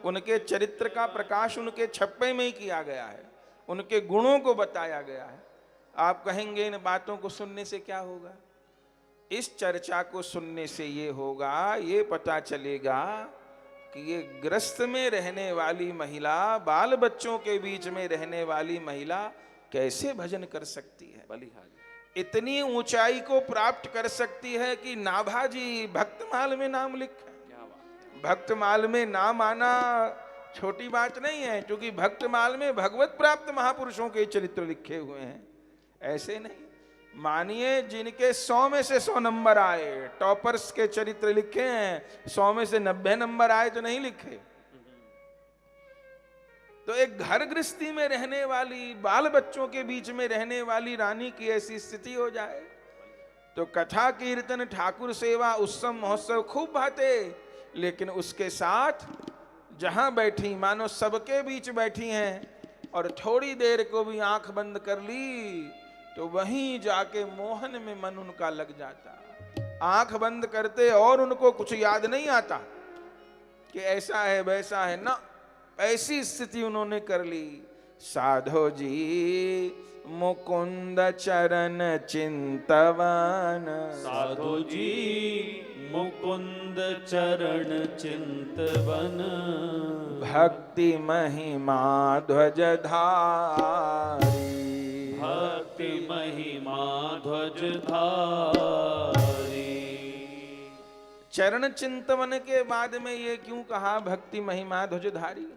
उनके चरित्र का प्रकाश उनके छप्पे में ही किया गया है, उनके गुणों को बताया गया है। आप कहेंगे इन बातों को सुनने से क्या होगा? इस चर्चा को सुनने से ये होगा, ये पता चलेगा कि ये ग्रस्त में रहने वाली महिला, बाल बच्चों के बीच में रहने वाली महिला कैसे भजन कर सकती है, बलिहारी इतनी ऊंचाई को प्राप्त कर सकती है कि नाभाजी भक्तमाल में नाम लिखे। क्या बात। भक्तमाल में नाम आना छोटी बात नहीं है, क्योंकि भक्तमाल में भगवत प्राप्त महापुरुषों के चरित्र लिखे हुए हैं। ऐसे नहीं, मानिए जिनके 100 में से 100 नंबर आए, टॉपर्स के चरित्र लिखे हैं, 100 में से 90 नंबर आए तो नहीं लिखे। तो एक घर गृहस्थी में रहने वाली, बाल बच्चों के बीच में रहने वाली रानी की ऐसी स्थिति हो जाए तो कथा कीर्तन ठाकुर सेवा उत्सव महोत्सव खूब भाते, लेकिन उसके साथ जहां बैठी मानो सबके बीच बैठी हैं और थोड़ी देर को भी आंख बंद कर ली तो वहीं जाके मोहन में मन उनका लग जाता। आंख बंद करते और उनको कुछ याद नहीं आता कि ऐसा है वैसा है ना, ऐसी स्थिति उन्होंने कर ली। साधो जी मुकुंद चरण चिंतवन, साधु जी मुकुंद चरण चिंतवन, भक्ति महिमा ध्वज धारी, भक्ति महिमा ध्वज धारी। चरण चिंतवन के बाद में ये क्यों कहा भक्ति महिमा ध्वजधारी?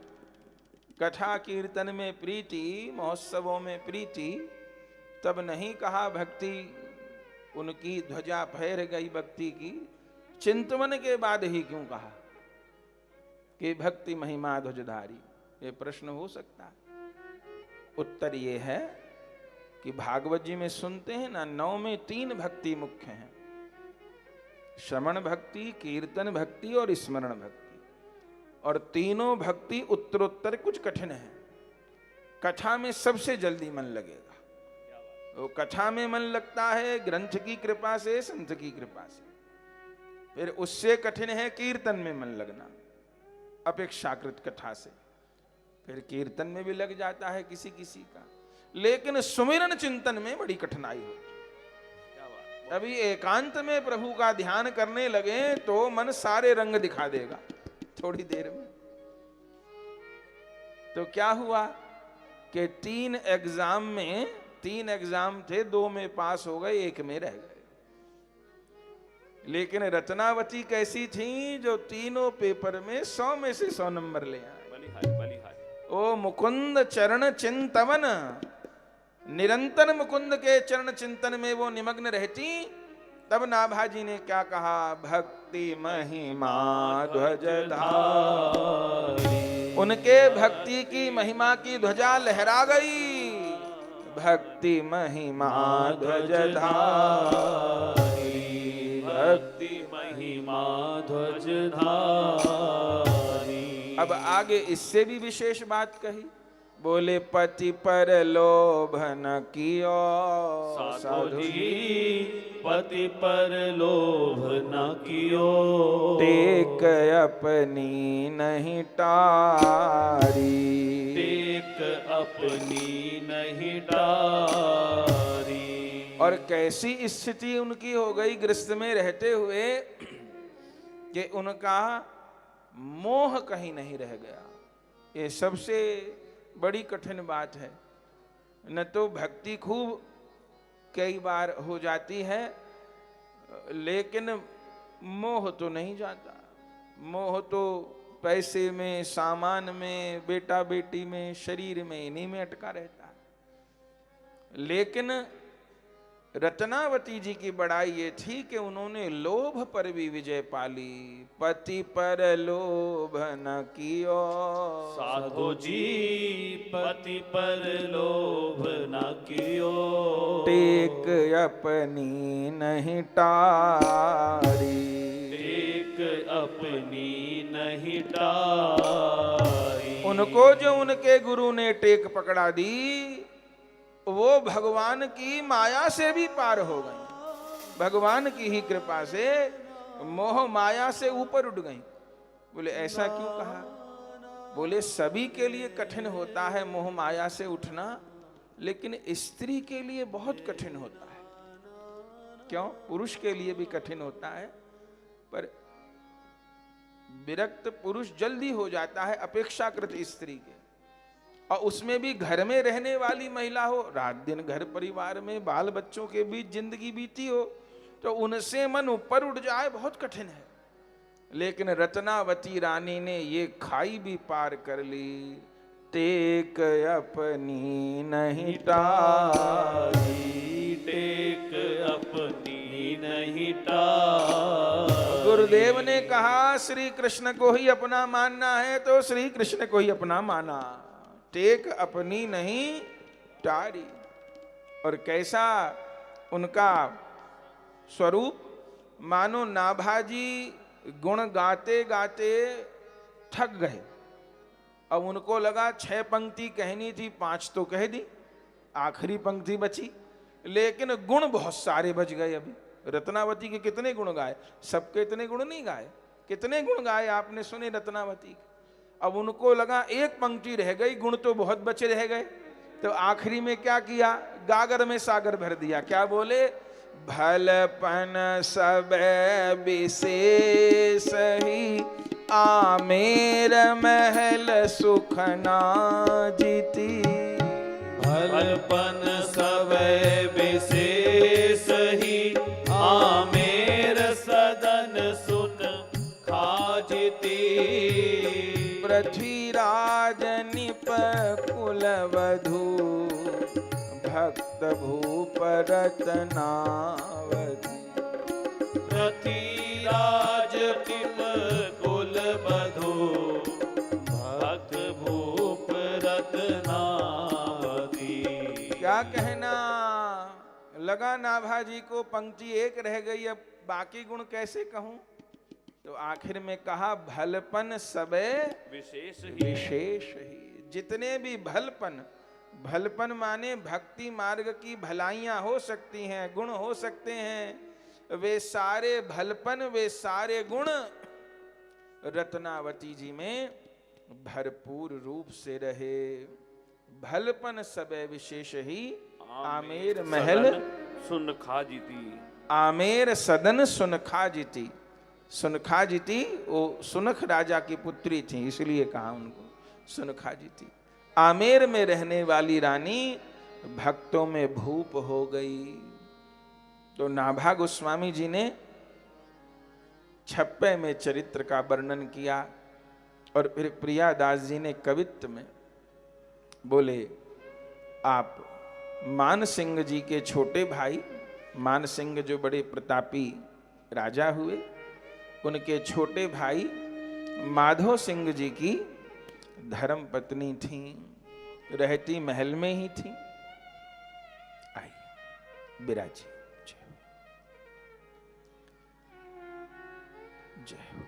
कथा कीर्तन में प्रीति, महोत्सवों में प्रीति, तब नहीं कहा भक्ति उनकी ध्वजा फहर गई भक्ति की। चिंतवन के बाद ही क्यों कहा कि भक्ति महिमा ध्वजधारी? ये प्रश्न हो सकता है। उत्तर ये है कि भागवत जी में सुनते हैं ना, 9 में 3 भक्ति मुख्य हैं, श्रवण भक्ति, कीर्तन भक्ति और स्मरण भक्ति। और तीनों भक्ति उत्तरोत्तर कुछ कठिन है। कथा में सबसे जल्दी मन लगेगा, वो कथा में मन लगता है ग्रंथ की कृपा से, संत की कृपा से। फिर उससे कठिन है कीर्तन में मन लगना अपेक्षाकृत कथा से, फिर कीर्तन में भी लग जाता है किसी किसी का, लेकिन सुमिरन चिंतन में बड़ी कठिनाई होती। अभी एकांत में प्रभु का ध्यान करने लगे तो मन सारे रंग दिखा देगा थोड़ी देर में। तो क्या हुआ कि 3 एग्जाम थे, 2 में पास हो गए, 1 में रह गए। लेकिन रत्नावती कैसी थी जो तीनों पेपर में 100 में से 100 नंबर ले आए। ओ मुकुंद चरण चिंतवन, निरंतर मुकुंद के चरण चिंतन में वो निमग्न रहती। तब नाभाजी ने क्या कहा? भक्ति महिमा ध्वज धारी। उनके भक्ति की महिमा की ध्वजा लहरा गई। भक्ति महिमा ध्वज धारी, भक्ति महिमा ध्वज धारी। अब आगे इससे भी विशेष बात कही। बोले पति पर लोभ न कियो, साधु जी पति पर लोभ न कियो, टेक अपनी नहीं टारी, टेक अपनी नहीं टारी। और कैसी स्थिति उनकी हो गई गृहस्थ में रहते हुए कि उनका मोह कहीं नहीं रह गया। ये सबसे बड़ी कठिन बात है। न तो भक्ति खूब कई बार हो जाती है, लेकिन मोह तो नहीं जाता। मोह तो पैसे में, सामान में, बेटा बेटी में, शरीर में, इन्हीं में अटका रहता है। लेकिन रत्नावती जी की बड़ाई ये थी कि उन्होंने लोभ पर भी विजय पाली। पति पर लोभ न कियो, साधु जी पति पर लोभ न कियो, टेक अपनी नहीं टारी, टेक अपनी नहीं टारी। उनको जो उनके गुरु ने टेक पकड़ा दी वो भगवान की माया से भी पार हो गई। भगवान की ही कृपा से मोह माया से ऊपर उठ गई। बोले ऐसा क्यों कहा? बोले सभी के लिए कठिन होता है मोह माया से उठना, लेकिन स्त्री के लिए बहुत कठिन होता है। क्यों? पुरुष के लिए भी कठिन होता है, पर विरक्त पुरुष जल्दी हो जाता है अपेक्षाकृत स्त्री के। और उसमें भी घर में रहने वाली महिला हो, रात दिन घर परिवार में बाल बच्चों के बीच जिंदगी बीती हो, तो उनसे मन ऊपर उठ जाए बहुत कठिन है। लेकिन रत्नावती रानी ने ये खाई भी पार कर ली। टेक अपनी नहीं टारी, टेक देव ने कहा श्री कृष्ण को ही अपना मानना है तो श्री कृष्ण को ही अपना माना, टेक अपनी नहीं टारी। और कैसा उनका स्वरूप, मानो नाभाजी गुण गाते गाते थक गए। अब उनको लगा 6 पंक्ति कहनी थी, 5 तो कह दी, आखिरी पंक्ति बची, लेकिन गुण बहुत सारे बच गए। अभी रत्नावती के कितने गुण गाए, सबके इतने गुण नहीं गाए, कितने गुण गाए आपने सुने रत्नावती के। अब उनको लगा 1 पंक्ति रह गई, गुण तो बहुत बचे रह गए, तो आखिरी में क्या किया, गागर में सागर भर दिया। क्या बोले, भलपन सब विशेष ही आमेर महल सुखना जीती। भलपन सब विशेष ही आमेर सदन सुन खाजती। पृथ्वीराज निप कुलवधू भक्त भूप रत्नावती। पृथ्वीराज निप कुलवधू भक्त भूप रत्नावती। क्या कहना, लगा नाभाजी को पंक्ति 1 रह गई, अब बाकी गुण कैसे कहूं, तो आखिर में कहा भलपन सबे विशेष ही। जितने भी भलपन, भलपन माने भक्ति मार्ग की भलाइयां हो सकती हैं, गुण हो सकते हैं, वे सारे भलपन, वे सारे गुण रत्नावती जी में भरपूर रूप से रहे। भलपन सबे विशेष ही आमेर महल सुन खाजिती। आमेर सदन सुनखा जीती। सुनखा जीती वो सुनख राजा की पुत्री थी, इसलिए कहा उनको सुनखा जीती। आमेर में रहने वाली रानी भक्तों में भूप हो गई। तो नाभा गोस्वामी जी ने 56 में चरित्र का वर्णन किया और फिर प्रियादास जी ने कवित्व में बोले, आप मान सिंह जी के छोटे भाई, मान सिंह जो बड़े प्रतापी राजा हुए, उनके छोटे भाई माधो सिंह जी की धर्म पत्नी थी, रहती महल में ही थी। आई बिराजी, जय हो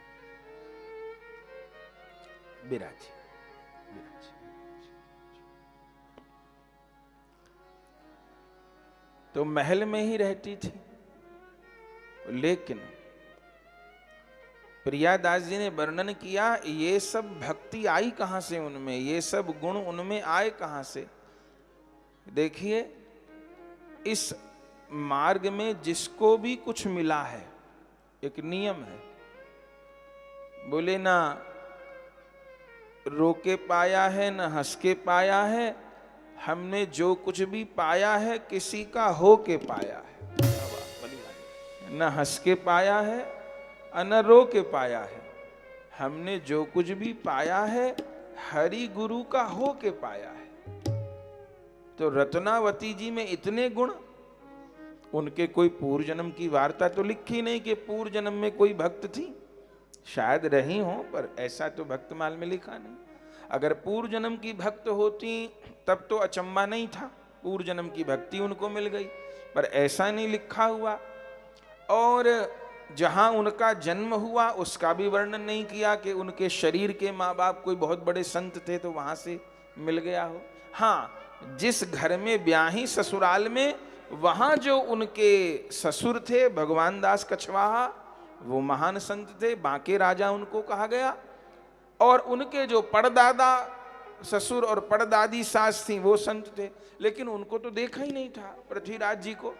बिराजी। तो महल में ही रहती थी, लेकिन प्रियादास जी ने वर्णन किया ये सब भक्ति आई कहां से उनमें, ये सब गुण उनमें आए कहां से। देखिए इस मार्ग में जिसको भी कुछ मिला है, एक नियम है, बोले ना रो के पाया है न हंस के पाया है, हमने जो कुछ भी पाया है किसी का हो के पाया है, न हंस के पाया है न रो के पाया है, हमने जो कुछ भी पाया है हरि गुरु का हो के पाया है। तो रत्नावती जी में इतने गुण, उनके कोई पूर्व जन्म की वार्ता तो लिखी नहीं कि पूर्व जन्म में कोई भक्त थी, शायद रही हो पर ऐसा तो भक्तमाल में लिखा नहीं। अगर पूर्व जन्म की भक्त होती तब तो अचंबा नहीं था, पूर्व जन्म की भक्ति उनको मिल गई, पर ऐसा नहीं लिखा हुआ। और जहां उनका जन्म हुआ उसका भी वर्णन नहीं किया कि उनके शरीर के माँ बाप कोई बहुत बड़े संत थे तो वहां से मिल गया हो। हाँ, जिस घर में ब्याही ससुराल में, वहां जो उनके ससुर थे भगवान दास कछवाहा, वो महान संत थे, बांके राजा उनको कहा गया। और उनके जो परदादा ससुर और परदादी सास थी वो संत थे, लेकिन उनको तो देखा ही नहीं था पृथ्वीराज जी को।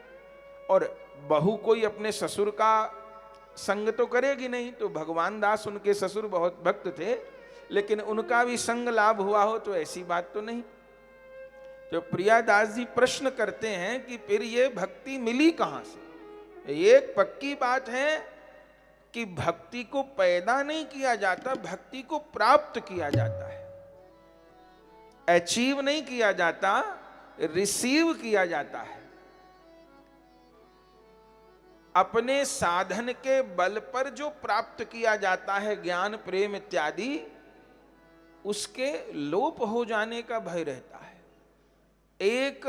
और बहू कोई अपने ससुर का संग तो करेगी नहीं, तो भगवान दास उनके ससुर बहुत भक्त थे, लेकिन उनका भी संग लाभ हुआ हो तो ऐसी बात तो नहीं। तो प्रियादास जी प्रश्न करते हैं कि फिर ये भक्ति मिली कहां से। एक पक्की बात है कि भक्ति को पैदा नहीं किया जाता, भक्ति को प्राप्त किया जाता है, अचीव नहीं किया जाता, रिसीव किया जाता है। अपने साधन के बल पर जो प्राप्त किया जाता है ज्ञान प्रेम इत्यादि, उसके लोप हो जाने का भय रहता है। एक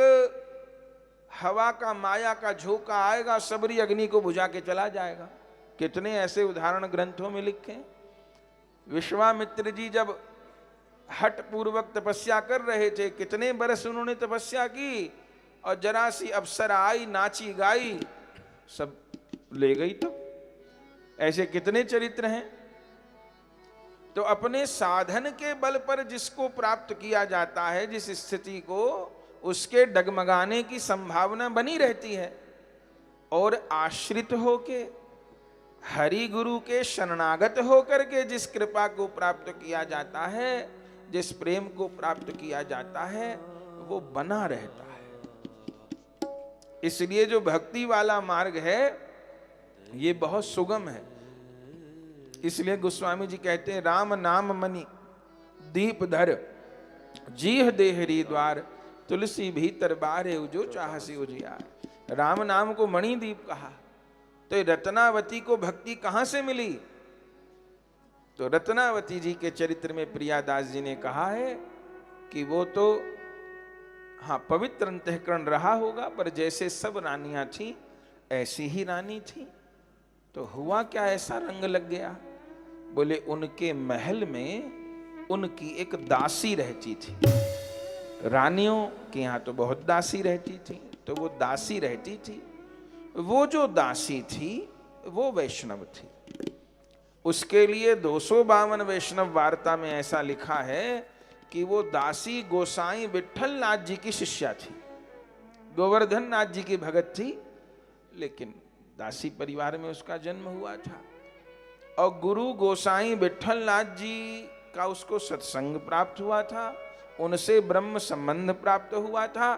हवा का माया का झोंका आएगा, सबरी अग्नि को बुझा के चला जाएगा। कितने ऐसे उदाहरण ग्रंथों में लिखे। विश्वामित्र जी जब हठ पूर्वक तपस्या कर रहे थे, कितने बरस उन्होंने तपस्या की, और जरा सी अप्सरा आई, नाची गाई, सब ले गई। तो ऐसे कितने चरित्र हैं। तो अपने साधन के बल पर जिसको प्राप्त किया जाता है, जिस स्थिति को, उसके डगमगाने की संभावना बनी रहती है। और आश्रित होके, हरि गुरु के शरणागत होकर के जिस कृपा को प्राप्त किया जाता है, जिस प्रेम को प्राप्त किया जाता है, वो बना रहता है। इसलिए जो भक्ति वाला मार्ग है ये बहुत सुगम है। इसलिए गोस्वामी जी कहते हैं, राम नाम मणि दीप धर, जीह देहरी द्वार, तुलसी भीतर बारे जो चाहसी उजियार। राम नाम को मणि दीप कहा। तो रत्नावती को भक्ति कहां से मिली? तो रत्नावती जी के चरित्र में प्रियादास जी ने कहा है कि वो तो हाँ पवित्र अंतःकरण रहा होगा, पर जैसे सब रानियां थी ऐसी ही रानी थी। तो हुआ क्या, ऐसा रंग लग गया? बोले उनके महल में उनकी एक दासी रहती थी। रानियों के यहाँ तो बहुत दासी रहती थी, तो वो दासी रहती थी। वो जो दासी थी वो वैष्णव थी। उसके लिए 252 वैष्णव वार्ता में ऐसा लिखा है कि वो दासी गोसाई विठल नाथ जी की शिष्या थी, गोवर्धन नाथ जी की भगत थी, लेकिन दासी परिवार में उसका जन्म हुआ था। और गुरु गोसाई विठल नाथ जी का उसको सत्संग प्राप्त हुआ था, उनसे ब्रह्म संबंध प्राप्त हुआ था।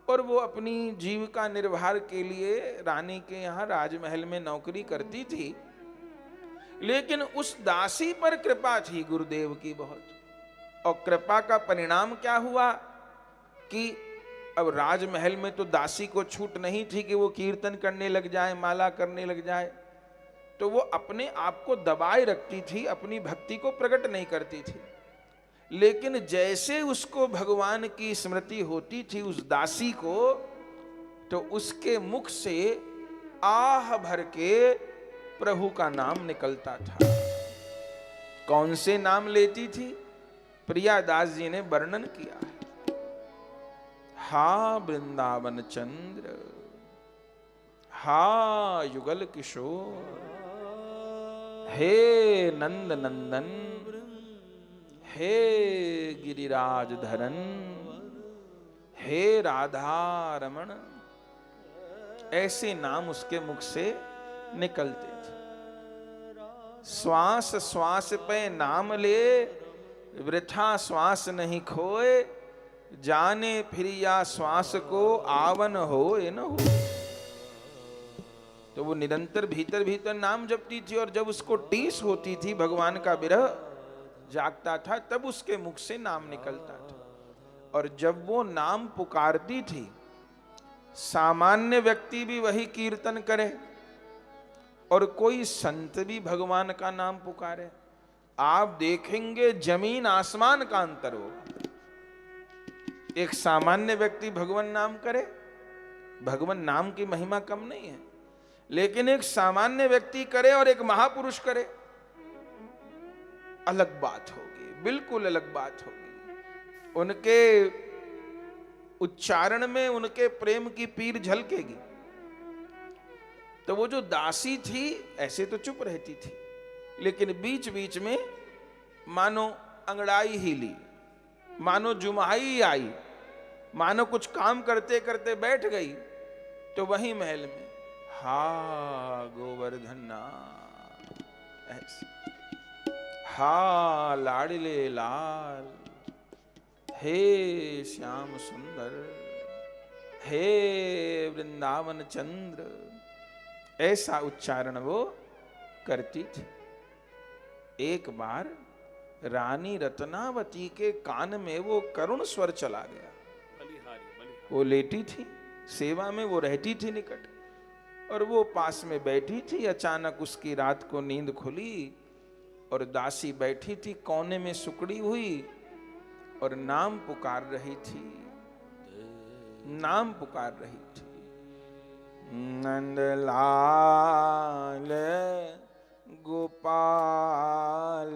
और वो अपनी जीविका निर्वाह के लिए रानी के यहाँ राजमहल में नौकरी करती थी। लेकिन उस दासी पर कृपा थी गुरुदेव की बहुत। और कृपा का परिणाम क्या हुआ कि अब राजमहल में तो दासी को छूट नहीं थी कि वो कीर्तन करने लग जाए, माला करने लग जाए। तो वो अपने आप को दबाए रखती थी, अपनी भक्ति को प्रकट नहीं करती थी। लेकिन जैसे उसको भगवान की स्मृति होती थी उस दासी को, तो उसके मुख से आह भर के प्रभु का नाम निकलता था। कौन से नाम लेती थी? प्रियादास जी ने वर्णन किया है। हा वृंदावन चंद्र, हा युगल किशोर, हे नंद नंदन, हे गिरिराज धरन, हे राधा रमण। ऐसे नाम उसके मुख से निकलते थे। श्वास श्वास पे नाम ले, वृथा श्वास नहीं खोए, जाने फिर या श्वास को आवन हो न हो। तो वो निरंतर भीतर भीतर नाम जपती थी, और जब उसको टीस होती थी, भगवान का विरह जागता था, तब उसके मुख से नाम निकलता था। और जब वो नाम पुकारती थी, सामान्य व्यक्ति भी वही कीर्तन करे और कोई संत भी भगवान का नाम पुकारे, आप देखेंगे जमीन आसमान का अंतर होगा। एक सामान्य व्यक्ति भगवान नाम करे, भगवान नाम की महिमा कम नहीं है, लेकिन एक सामान्य व्यक्ति करे और एक महापुरुष करे, अलग बात होगी, बिल्कुल अलग बात होगी। उनके उच्चारण में उनके प्रेम की पीर झलकेगी। तो वो जो दासी थी ऐसे तो चुप रहती थी, लेकिन बीच बीच में मानो अंगड़ाई हिली, मानो जुमाई आई, मानो कुछ काम करते करते बैठ गई, तो वही महल में हा गोवर्धन ऐसे, हा लाडले लाल, हे श्याम सुंदर, हे वृंदावन चंद्र, ऐसा उच्चारण वो करती थी। एक बार रानी रत्नावती के कान में वो करुण स्वर चला गया। वो लेटी थी, सेवा में वो रहती थी निकट, और वो पास में बैठी थी। अचानक उसकी रात को नींद खुली और दासी बैठी थी कोने में सुकड़ी हुई और नाम पुकार रही थी, नाम पुकार रही थी, नंदलाल गोपाल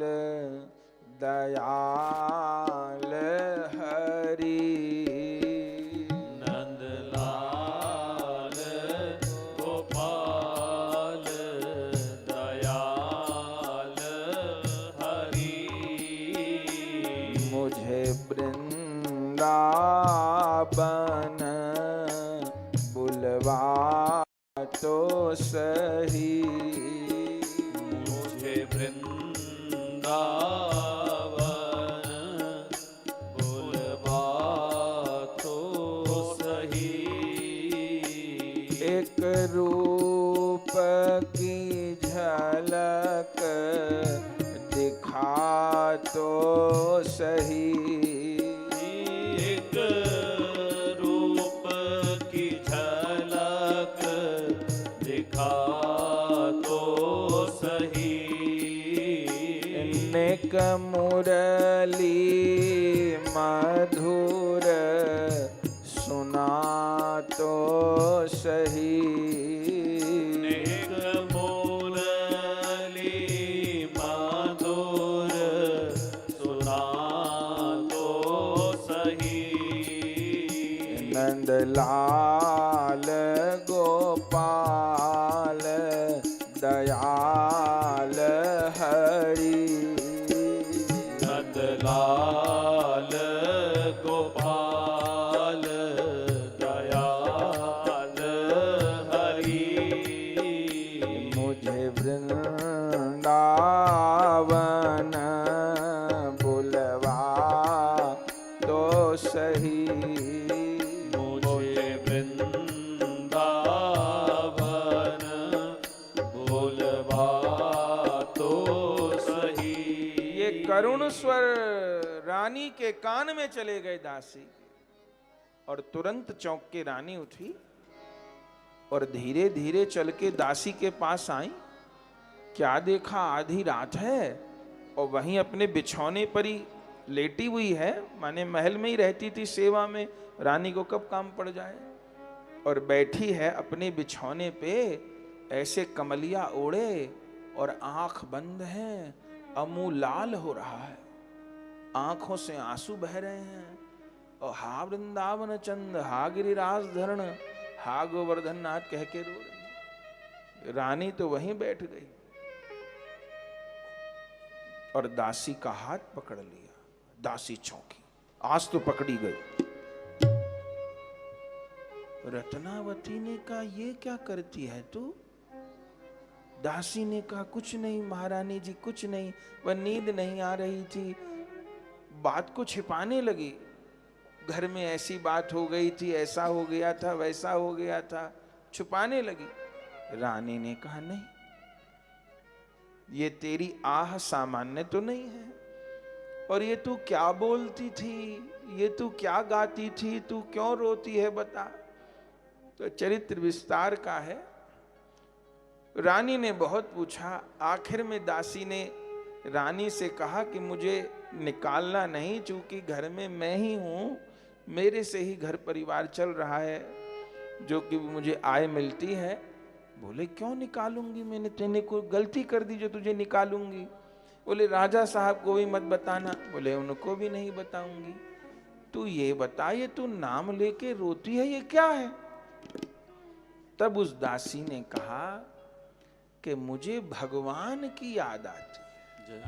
दयाल हरि। नंदलाल गोपाल दयाल हरि। मुझे वृंदावन बुलवा तो सही, मुझे वृंदावन बुलवा तो सही। एक रूप की झलक दिखा तो सही, एक रूप की झलक दिखा तो सही। नेक मुरली मधुर सुना तो सही, नेक मुरली मधुर सुना तो सही। नंदलाल गोपाल दयाल हरि। नंदलाल गोपाल दयाल हरि। मुझे वृंदावन बुलवा तो सही, मुझे वृंदावन बुलवा तो सही। ये करुण स्वर रानी के कान में चले गए दासी के, और तुरंत चौंक के रानी उठी और धीरे धीरे चल के दासी के पास आई। क्या देखा, आधी रात है और वहीं अपने बिछौने पर ही लेटी हुई है, माने महल में ही रहती थी सेवा में, रानी को कब काम पड़ जाए, और बैठी है अपने बिछौने पे ऐसे कमलिया ओढ़े और आंख बंद है, अमुह लाल हो रहा है, आंखों से आंसू बह रहे हैं, और हा वृंदावन चंद, हा गिरिराज धरण, हा गोवर्धन नाथ कह के रो रही। रानी तो वहीं बैठ गई और दासी का हाथ पकड़ लिया। दासी चौंकी, आज तो पकड़ी गई। रत्नावती ने कहा, ये क्या करती है तू? दासी ने कहा, कुछ नहीं महारानी जी, कुछ नहीं, वह नींद नहीं आ रही थी, बात को छिपाने लगी, घर में ऐसी बात हो गई थी, ऐसा हो गया था, वैसा हो गया था, छुपाने लगी। रानी ने कहा, नहीं, ये तेरी आह सामान्य तो नहीं है, और ये तू क्या बोलती थी, ये तू क्या गाती थी, तू क्यों रोती है, बता। तो चरित्र विस्तार का है। रानी ने बहुत पूछा, आखिर में दासी ने रानी से कहा कि मुझे निकालना नहीं, चूंकि घर में मैं ही हूं, मेरे से ही घर परिवार चल रहा है, जो कि मुझे आय मिलती है। बोले, क्यों निकालूंगी, मैंने तेने कोई गलती कर दी जो तुझे निकालूंगी? बोले, राजा साहब को भी मत बताना। बोले, उनको भी नहीं बताऊंगी। तू ये बता, ये तू नाम लेके रोती है, ये क्या है? तब उस दासी ने कहा कि मुझे भगवान की याद आती है,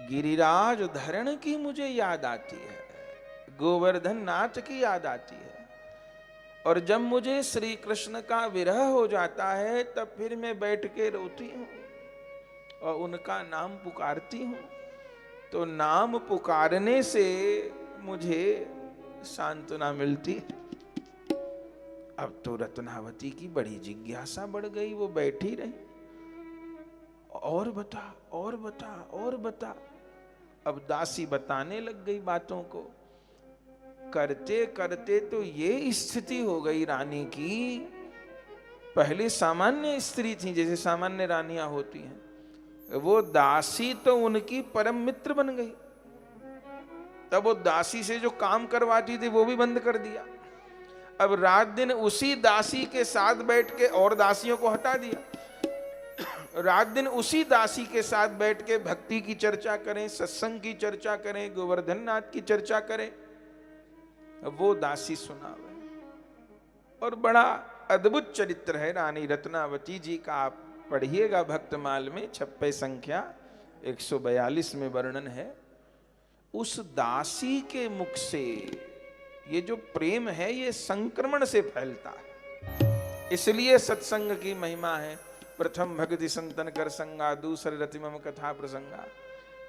गिरिराज धरण की मुझे याद आती है, गोवर्धन नाथ की याद आती है, और जब मुझे श्री कृष्ण का विरह हो जाता है तब फिर मैं बैठ के रोती हूँ और उनका नाम पुकारती हूँ। तो नाम पुकारने से मुझे सांत्वना मिलती है। अब तो रत्नावती की बड़ी जिज्ञासा बढ़ गई, वो बैठी रही, और बता, और बता, और बता। अब दासी बताने लग गई बातों को। करते करते तो ये स्थिति हो गई रानी की पहले सामान्य स्त्री थी, जैसे सामान्य रानियां होती हैं, वो दासी तो उनकी परम मित्र बन गई। तब वो दासी से जो काम करवाती थी वो भी बंद कर दिया। अब रात दिन उसी दासी के साथ बैठ के, और दासियों को हटा दिया, रात दिन उसी दासी के साथ बैठ के भक्ति की चर्चा करें, सत्संग की चर्चा करें, गोवर्धन नाथ की चर्चा करें। वो दासी सुनावे। और बड़ा अद्भुत चरित्र है रानी रत्नावती जी का। आप पढ़िएगा भक्तमाल में, छप्पे संख्या 142 में वर्णन है। उस दासी के मुख से ये जो प्रेम है ये संक्रमण से फैलता है। इसलिए सत्संग की महिमा है। प्रथम भक्ति संतन कर संगा, दूसरे रतिमम कथा प्रसंगा।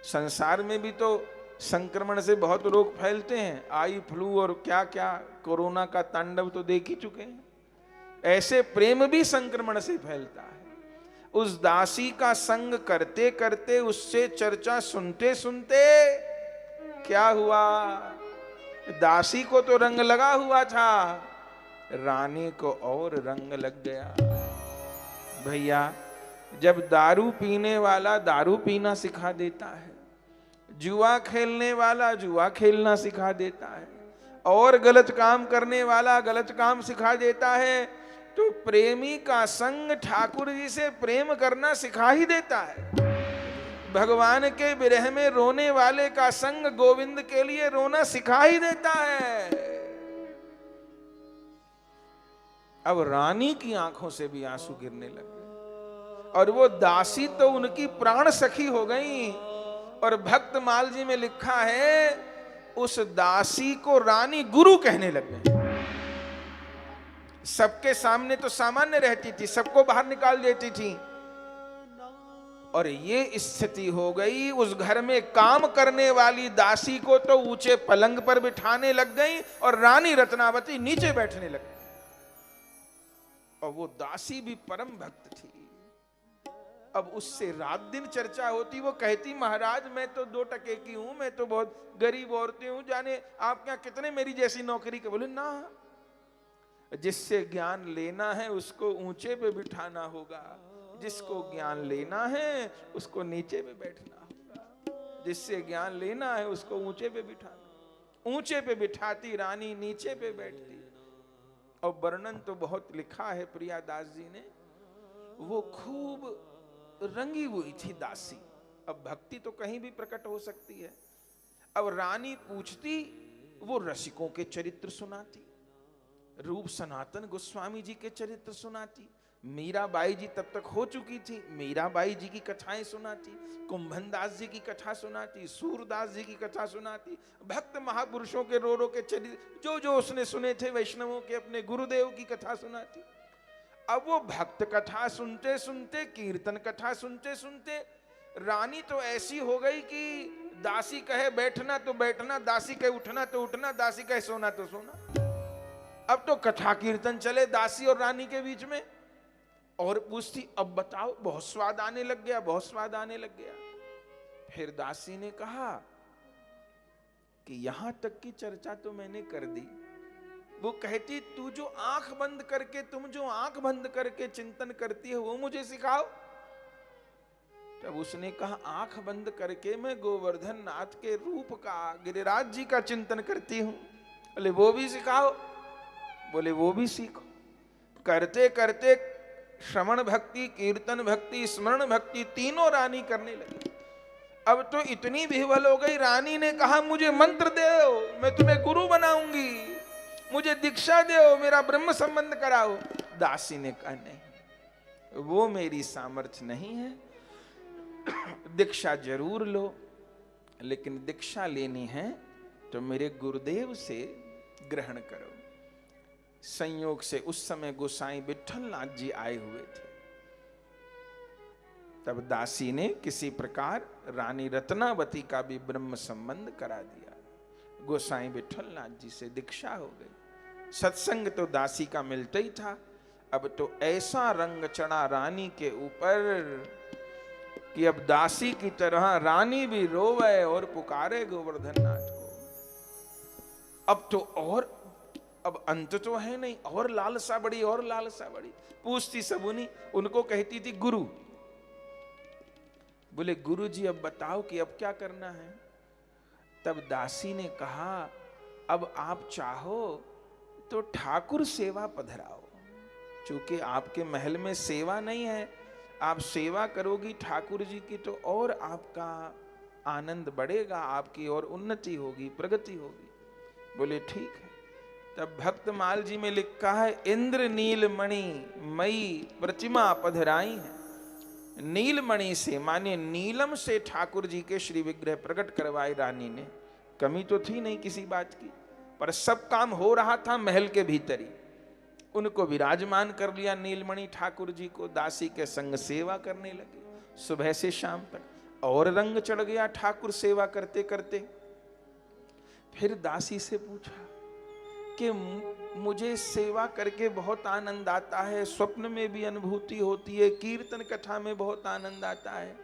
संसार में भी तो संक्रमण से बहुत रोग फैलते हैं, आई फ्लू और क्या क्या, कोरोना का तांडव तो देख ही चुके हैं। ऐसे प्रेम भी संक्रमण से फैलता है। उस दासी का संग करते करते, उससे चर्चा सुनते सुनते क्या हुआ, दासी को तो रंग लगा हुआ था, रानी को और रंग लग गया। भैया, जब दारू पीने वाला दारू पीना सिखा देता है, जुआ खेलने वाला जुआ खेलना सिखा देता है, और गलत काम करने वाला गलत काम सिखा देता है, तो प्रेमी का संग ठाकुर जी से प्रेम करना सिखा ही देता है। भगवान के विरह में रोने वाले का संग गोविंद के लिए रोना सिखा ही देता है। अब रानी की आंखों से भी आंसू गिरने लगे, और वो दासी तो उनकी प्राण सखी हो गई। और भक्त माल जी में लिखा है, उस दासी को रानी गुरु कहने लग गई। सबके सामने तो सामान्य रहती थी, सबको बाहर निकाल देती थी, और ये स्थिति हो गई। उस घर में काम करने वाली दासी को तो ऊंचे पलंग पर बिठाने लग गई, और रानी रत्नावती नीचे बैठने लग गई। और वो दासी भी परम भक्त थी। अब उससे रात दिन चर्चा होती। वो कहती, महाराज मैं तो 2 टके की हूं, मैं तो बहुत गरीब औरतें हूं, जाने आप क्या कितने मेरी जैसी नौकरी के। बोले ना, जिससे ज्ञान लेना है उसको ऊंचे पे बिठाना होगा, जिसको ज्ञान लेना है उसको नीचे पे बैठना होगा। जिससे ज्ञान लेना है उसको ऊंचे पे बिठाना। ऊंचे पे बिठाती रानी, नीचे पे बैठती। और वर्णन तो बहुत लिखा है प्रियादास जी ने। वो खूब रंगी हुई थी दासी। अब भक्ति तो कहीं भी प्रकट हो सकती है। अब रानी पूछती, वो रसिकों के चरित्र सुनाती, रूप सनातन गोस्वामी जी के चरित्र सुनाती, मीराबाई जी तब तक हो चुकी थी, मीराबाई जी की कथाएं सुनाती, कुंभन दास जी की कथा सुनाती, सूरदास जी की कथा सुनाती, भक्त महापुरुषों के रो के चरित्र जो जो उसने सुने थे, वैष्णवों के अपने गुरुदेव की कथा सुनाती। अब वो भक्त कथा सुनते सुनते, कीर्तन कथा सुनते सुनते रानी तो ऐसी हो गई कि दासी कहे बैठना तो बैठना, दासी कहे उठना तो उठना, दासी कहे सोना तो सोना। अब तो कथा कीर्तन चले दासी और रानी के बीच में। और पूछती, अब बताओ, बहुत स्वाद आने लग गया, बहुत स्वाद आने लग गया। फिर दासी ने कहा कि यहां तक की चर्चा तो मैंने कर दी। वो कहती, तुम जो आंख बंद करके चिंतन करती है वो मुझे सिखाओ। तब उसने कहा, आंख बंद करके मैं गोवर्धन नाथ के रूप का, गिरिराज जी का चिंतन करती हूं। बोले वो भी सिखाओ। बोले वो भी सीखो। करते करते श्रवण भक्ति, कीर्तन भक्ति, स्मरण भक्ति तीनों रानी करने लगी। अब तो इतनी विह्वल हो गई, रानी ने कहा, मुझे मंत्र दो, मैं तुम्हें गुरु बनाऊंगी, मुझे दीक्षा दो, मेरा ब्रह्म संबंध कराओ। दासी ने कहा, नहीं, वो मेरी सामर्थ्य नहीं है। दीक्षा जरूर लो, लेकिन दीक्षा लेनी है तो मेरे गुरुदेव से ग्रहण करो। संयोग से उस समय गोसाई विठल नाथ जी आए हुए थे। तब दासी ने किसी प्रकार रानी रत्नावती का भी ब्रह्म संबंध करा दिया। गोसाई विठल नाथ जी से दीक्षा हो गई। सत्संग तो दासी का मिलता ही था। अब तो ऐसा रंग चढ़ा रानी के ऊपर कि अब दासी की तरह रानी भी रोवे और पुकारे गोवर्धन नाथ को। अब तो और अब अंत तो है नहीं, और लालसा बड़ी, और लालसा बड़ी। पूछती सब उन्हीं, उनको कहती थी गुरु। बोले गुरु जी अब बताओ कि अब क्या करना है। तब दासी ने कहा अब आप चाहो तो ठाकुर सेवा पधराओ, चूंकि आपके महल में सेवा नहीं है, आप सेवा करोगी ठाकुर जी की तो और आपका आनंद बढ़ेगा, आपकी और उन्नति होगी, प्रगति होगी। बोले ठीक है। तब भक्तमाल जी में लिखा है इंद्र नीलमणि मई प्रतिमा पधराई है। नीलमणि से माने नीलम से ठाकुर जी के श्री विग्रह प्रकट करवाए रानी ने। कमी तो थी नहीं किसी बात की, पर सब काम हो रहा था महल के भीतर ही। उनको विराजमान कर लिया नीलमणि ठाकुर जी को, दासी के संग सेवा करने लगे सुबह से शाम तक। और रंग चढ़ गया ठाकुर सेवा करते करते। फिर दासी से पूछा कि मुझे सेवा करके बहुत आनंद आता है, स्वप्न में भी अनुभूति होती है, कीर्तन कथा में बहुत आनंद आता है,